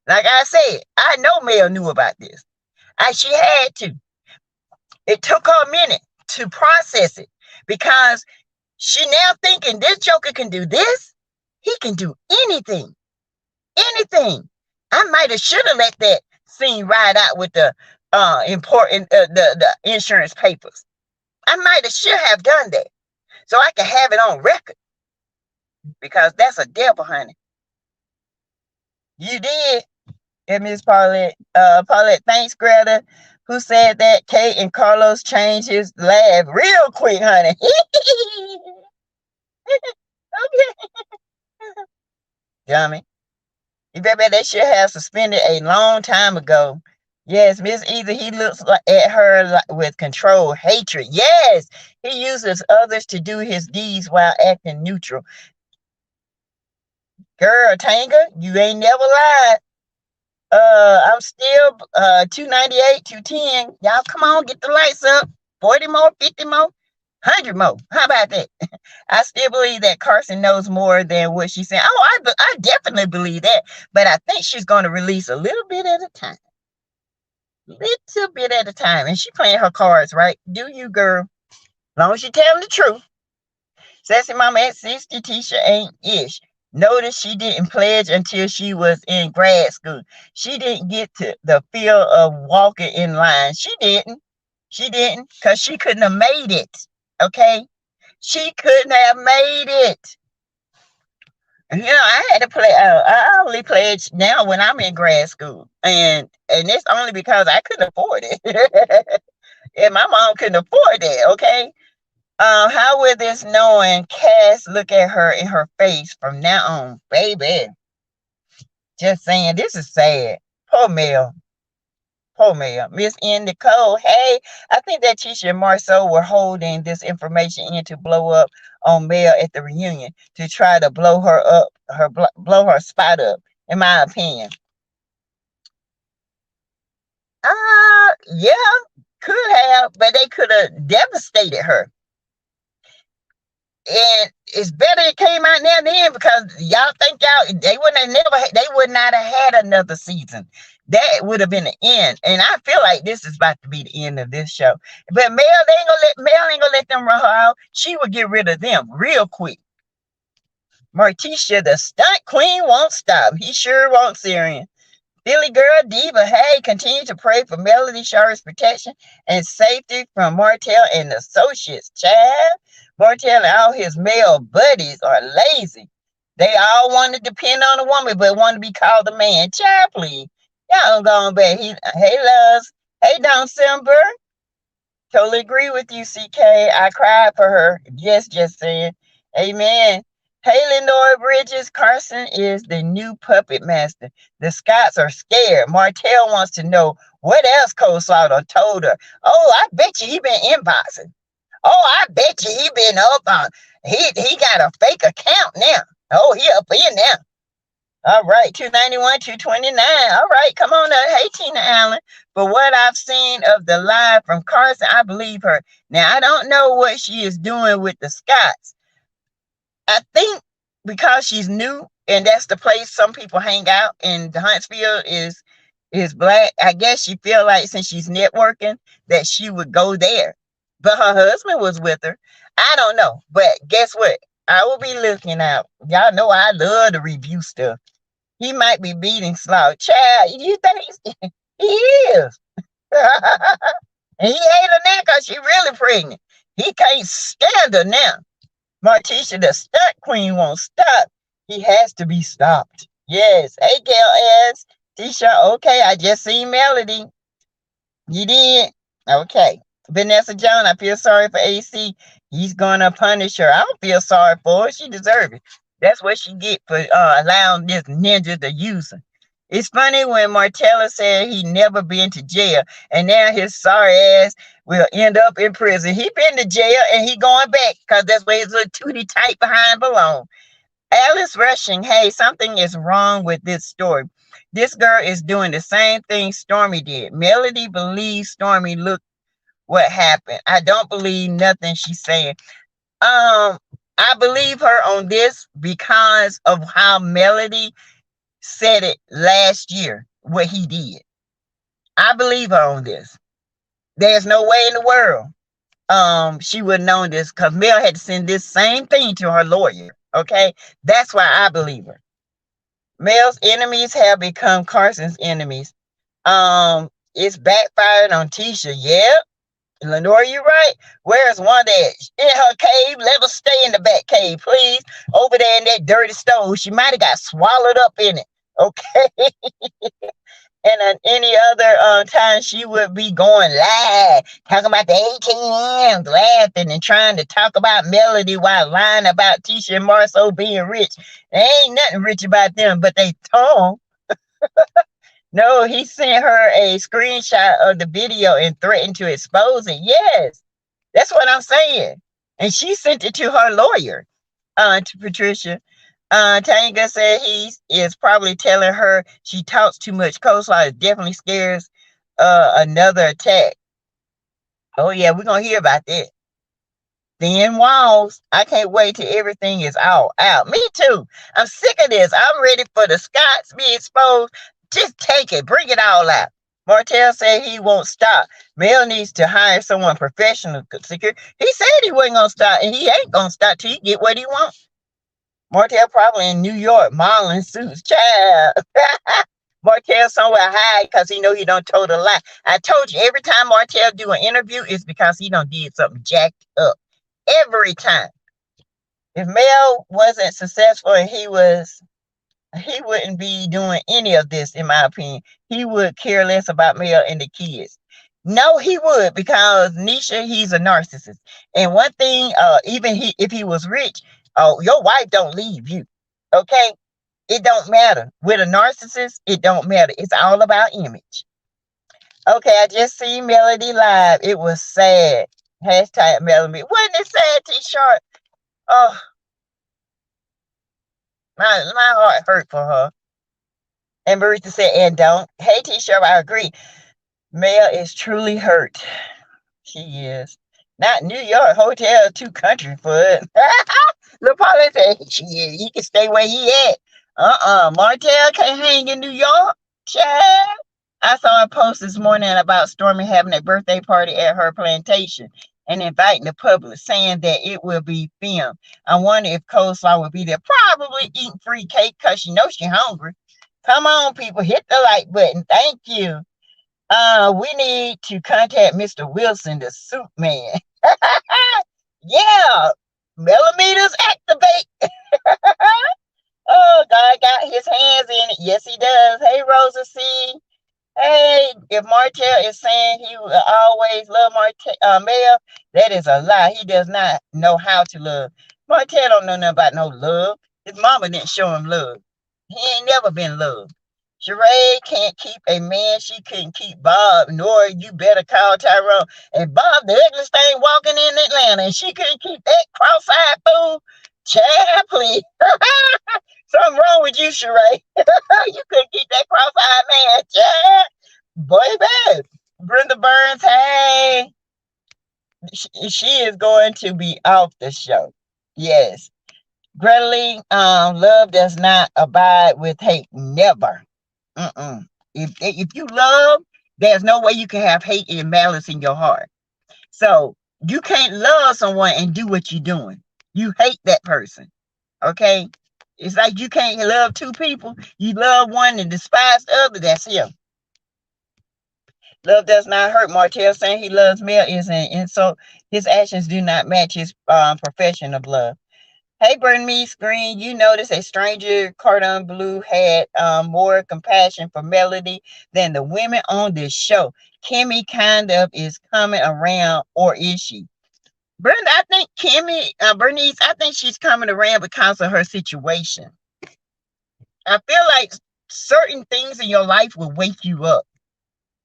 Like I said, I know Mel knew about this. She had to. It took her a minute to process it because she now thinking this Joker can do this. He can do anything. Anything. I might have should have let that scene ride out with the the insurance papers. I might have should have done that so I can have it on record because that's a devil, honey. You did. And Miss Paulette, thanks, Greta, who said that Kate and Carlos changed his laugh real quick, honey. Okay. Dummy. You bet that should have suspended a long time ago. Yes, Miss Either, he looks at her with control, hatred. Yes, he uses others to do his deeds while acting neutral. Girl, Tanga, you ain't never lied. I'm still 298, 210. Y'all come on, get the lights up. 40 more, 50 more, 100 more. How about that? I still believe that Carson knows more than what she's saying. Oh, I definitely believe that. But I think she's going to release a little bit at a time. Little bit at a time. And she playing her cards, right? Do you, girl? As long as you tell them the truth. Sassy Mama at 60, Tisha ain't ish. Notice she didn't pledge until she was in grad school. She didn't get to the feel of walking in line. She didn't. She didn't because she couldn't have made it. Okay? She couldn't have made it. You know, I had to play. I only pledge now when I'm in grad school. And it's only because I couldn't afford it. And my mom couldn't afford that. Okay? How will this knowing Cass look at her in her face from now on, baby? Just saying, this is sad. Poor Mel. Poor Mel. Miss N. Nicole, hey, I think that Tisha and Marceau were holding this information in to blow up on Mel at the reunion to try to blow her up, blow her spot up, in my opinion. Yeah, could have, but they could have devastated her. And it's better it came out now then, because y'all think they would not have had another season. That would have been the end. And I feel like this is about to be the end of this show. But Mel ain't gonna let them run her out. She would get rid of them real quick. Morticia, the stunt queen, won't stop. He sure won't, Syrian. Billy Girl Diva, hey, continue to pray for Melody Sharp's protection and safety from Martel and associates. Chad, Martel and all his male buddies are lazy. They all want to depend on a woman, but want to be called a man. Chad, please. Y'all going back. Hey, loves. Hey, December. Totally agree with you, CK. I cried for her. Yes, just saying. Amen. Hey, Lenore Bridges, Carson is the new puppet master. The Scots are scared. Martel wants to know what else Cole Slaughter told her. Oh, I bet you he been inboxing. Oh, I bet you he been up on. He got a fake account now. Oh, he up in now. All right, 291, 229. All right, come on up. Hey, Tina Allen. For what I've seen of the live from Carson, I believe her. Now, I don't know what she is doing with the Scots. I think because she's new and that's the place some people hang out, and the Huntsville is black. I guess she feel like since she's networking that she would go there. But her husband was with her. I don't know. But guess what? I will be looking out. Y'all know I love to review stuff. He might be beating Slough. Child, you think he is? And he hate her now because she really pregnant. He can't stand her now. Morticia, the stunt queen, won't stop. He has to be stopped. Yes. Hey, Gail S. Tisha, okay, I just seen Melody. You did? Okay. Vanessa Jones, I feel sorry for AC. He's going to punish her. I don't feel sorry for her. She deserves it. That's what she get for allowing this ninja to use her. It's funny when Martella said he never been to jail, and now his sorry ass will end up in prison. He been to jail, and he going back because that's where his little tootie tight behind belong. Alice Rushing, hey, something is wrong with this story. This girl is doing the same thing Stormy did. Melody believes Stormy. Look what happened. I don't believe nothing she's saying. I believe her on this because of how Melody said it last year, what he did. I believe her on this. There's no way in the world she would have known this, because Mel had to send this same thing to her lawyer. Okay, that's why I believe her. Mel's enemies have become Carson's enemies. It's backfired on Tisha. Yep. Lenore, you right. Where's Wanda in her cave? Let her stay in the back cave, please. Over there in that dirty stove. She might have got swallowed up in it. Okay. And any other time she would be going live, talking about the ATMs, laughing and trying to talk about Melody while lying about Tisha and Marceau being rich. There ain't nothing rich about them, but they tongue. No, he sent her a screenshot of the video and threatened to expose it. Yes, that's what I'm saying. And she sent it to her lawyer, to Patricia. Tanga said he is probably telling her she talks too much. Coleslaw definitely scares another attack. Oh, yeah, we're going to hear about that. Thin walls. I can't wait till everything is all out. Me too. I'm sick of this. I'm ready for the Scots be exposed. Just take it. Bring it all out. Martel said he won't stop. Mel needs to hire someone professional. He said he wasn't going to stop, and he ain't going to stop till he get what he wants. Martel probably in New York, modeling suits. Child. Martel somewhere high because he know he don't told a lie. I told you, every time Martel do an interview, it's because he done did something jacked up. Every time. If Mel wasn't successful and he wouldn't be doing any of this, in my opinion. He would care less about Mel and the kids. No, he would, because Nisha, he's a narcissist. And one thing, even if he was rich, your wife don't leave you. Okay? It don't matter. With a narcissist, it don't matter. It's all about image. Okay, I just seen Melody live. It was sad. Hashtag Melody. Wasn't it sad, T-Sharp? Oh, my heart hurt for her. And Marissa said, and don't. Hey, T-Sharp, I agree. Mel is truly hurt. She is. Not New York hotel, too country for it. Look, Paula said, he can stay where he at. Martel can't hang in New York. Child. I saw a post this morning about Stormy having a birthday party at her plantation and inviting the public, saying that it will be filmed. I wonder if Coleslaw will be there. Probably eating free cake because she knows she's hungry. Come on, people, hit the like button. Thank you. We need to contact Mr. Wilson, the suit man. Yeah, millimeters activate. Oh, God got his hands in it. Yes, he does. Hey, Rosa C. Hey, if Martel is saying he will always love Mel, that is a lie. He does not know how to love. Martel don't know nothing about no love. His mama didn't show him love. He ain't never been loved. Sheree can't keep a man. She couldn't keep Bob, nor you better call Tyrone. And Bob, the ugliest thing walking in Atlanta, and she couldn't keep that cross-eyed fool. Chad, please. Something wrong with you, Sheree. You couldn't keep that cross-eyed man. Chad. Baby. Brenda Burns, hey. She is going to be off the show. Yes. Greta Lee, love does not abide with hate. Never. If you love, there's no way you can have hate and malice in your heart. So you can't love someone and do what you're doing. You hate that person. Okay? It's like you can't love two people. You love one and despise the other. That's him. Love does not hurt. Martel saying he loves Mel is an insult. His actions do not match his profession of love. Hey, Bernice Green, you notice a stranger Cordon Bleu had more compassion for Melody than the women on this show. Kimmy kind of is coming around, or is she? Brenda, I think Bernice, I think she's coming around because of her situation. I feel like certain things in your life will wake you up.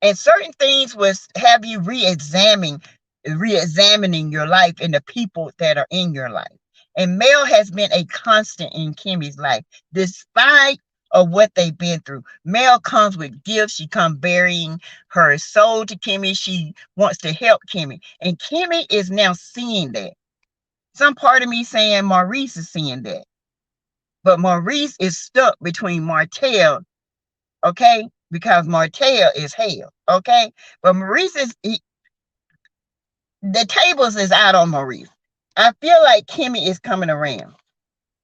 And certain things will have you re-examining your life and the people that are in your life. And Mel has been a constant in Kimmy's life, despite of what they've been through. Mel comes with gifts. She comes burying her soul to Kimmy. She wants to help Kimmy. And Kimmy is now seeing that. Some part of me saying Maurice is seeing that. But Maurice is stuck between Martel, okay? Because Martel is hell, okay? But Maurice the tables is out on Maurice. I feel like Kimmy is coming around.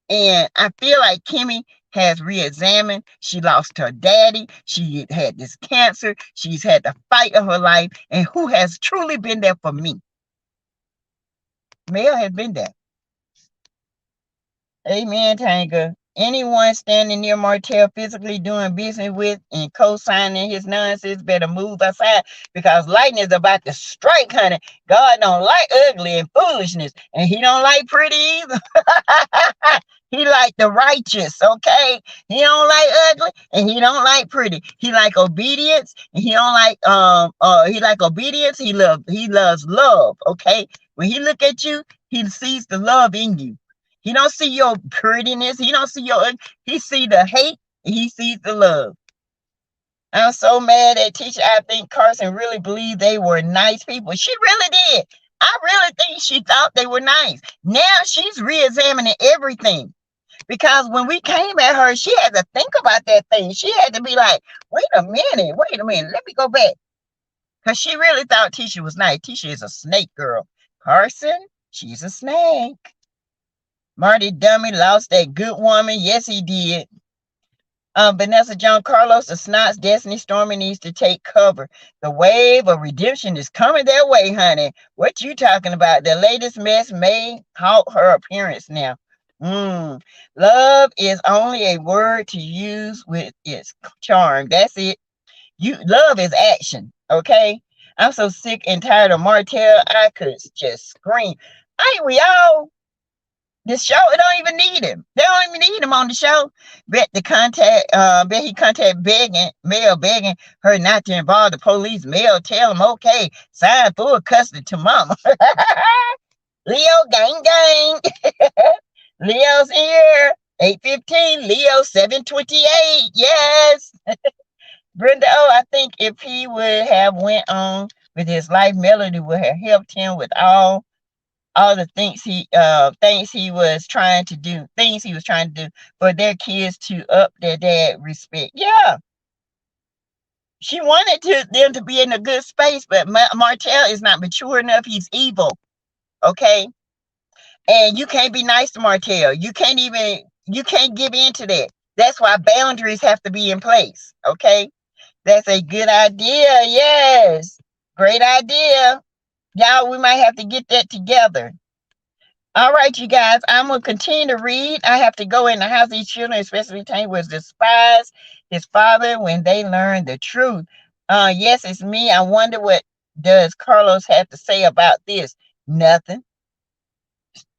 And I feel like Kimmy has re-examined. She lost her daddy. She had this cancer. She's had the fight of her life. And who has truly been there for me? Mel has been there. Amen, Tanga. Anyone standing near Martel physically doing business with and co-signing his nonsense better move aside, because lightning is about to strike, honey. God don't like ugly and foolishness, and he don't like pretty either. He like the righteous, okay? He don't like ugly and he don't like pretty. He like obedience and he don't like he like obedience. He loves love, okay? When he look at you, he sees the love in you. He don't see your prettiness. He don't see he see the hate. And he sees the love. I'm so mad at teacher. I think Carson really believed they were nice people. She really did. I really think she thought they were nice. Now she's re-examining everything. Because when we came at her, she had to think about that thing. She had to be like, wait a minute. Let me go back. Because she really thought Tisha was nice. Tisha is a snake girl. Carson, she's a snake. Marty Dummy lost that good woman. Yes, he did. Vanessa John Carlos, the Snots, Destiny Stormy needs to take cover. The wave of redemption is coming their way, honey. What you talking about? The latest mess may halt her appearance now. Love is only a word to use with its charm. That's it. Love is action, okay? I'm so sick and tired of Martel. I could just scream. Ain't we all? The show, it don't even need him. They don't even need him on the show. Bet he contact begging, Mel begging her not to involve the police. Mel tell him, okay, sign full custody to mama. Leo gang gang. Leo's here. 8:15. Leo 7:28. Yes. Brenda, oh, I think if he would have went on with his life, Melody would have helped him with all the things he was trying to do, things he was trying to do for their kids to up their dad respect. Yeah, she wanted them to be in a good space, but Martel is not mature enough. He's evil. Okay, and you can't be nice to Martel. You can't give in to that. That's why boundaries have to be in place. Okay, that's a good idea. Yes, great idea. Y'all, we might have to get that together. All right, you guys, I'm going to continue to read. I have to go in the house. These children, especially Tank, was despised his father when they learned the truth. Yes, it's me. I wonder what does Carlos have to say about this? Nothing.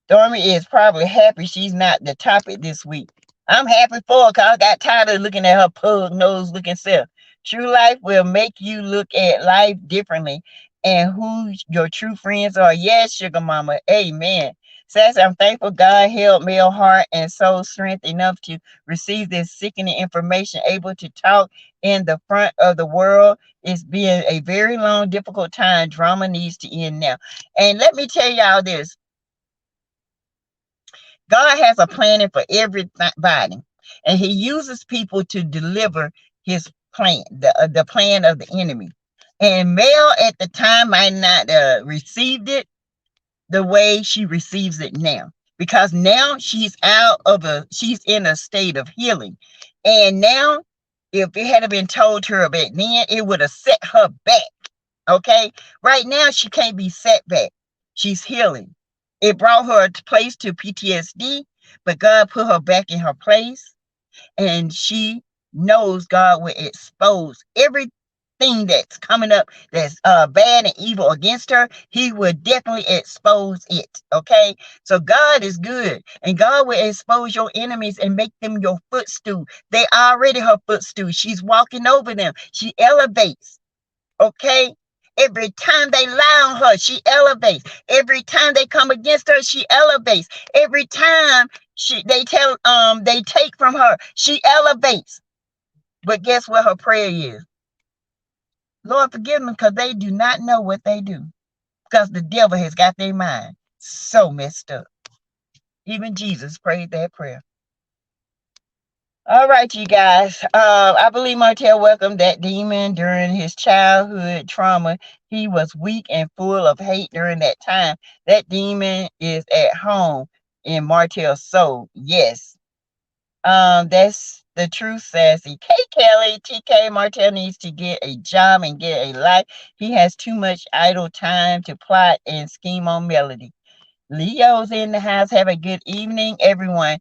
Stormy is probably happy she's not the topic this week. I'm happy for her because I got tired of looking at her pug nose looking self. True life will make you look at life differently and who your true friends are. Yes, sugar mama. Amen. Says I'm thankful God held male heart and soul strength enough to receive this sickening information, able to talk in the front of the world. It's been a very long, difficult time. Drama needs to end now. And let me tell y'all this. God has a plan for everybody, and he uses people to deliver his plan, the plan of the enemy. And Mel at the time might not received it the way she receives it now, because now she's in a state of healing. And now, if it had been told to her back then, it would have set her back. Okay, right now she can't be set back. She's healing. It brought her a place to PTSD, but God put her back in her place, and she knows God will expose everything that's coming up that's bad and evil against her. He will definitely expose it. Okay, so God is good, and God will expose your enemies and make them your footstool. They already her footstool. She's walking over them. She elevates. Okay, every time they lie on her, she elevates. Every time they come against her, she elevates. Every time they take from her, she elevates. But guess what her prayer is? Lord, forgive them because they do not know what they do. Because the devil has got their mind so messed up. Even Jesus prayed that prayer. All right, you guys. I believe Martel welcomed that demon during his childhood trauma. He was weak and full of hate during that time. That demon is at home in Martel's soul. Yes. That's the truth, Sassy. K. Kelly, TK, Martel needs to get a job and get a life. He has too much idle time to plot and scheme on Melody. Leo's in the house. Have a good evening, everyone.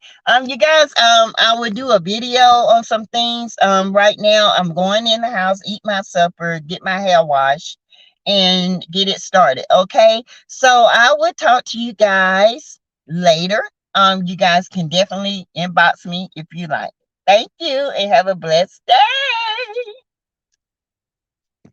You guys, I will do a video on some things. Right now I'm going in the house, eat my supper, get my hair washed, and get it started. Okay, so I will talk to you guys later. You guys can definitely inbox me if you like. Thank you and have a blessed day.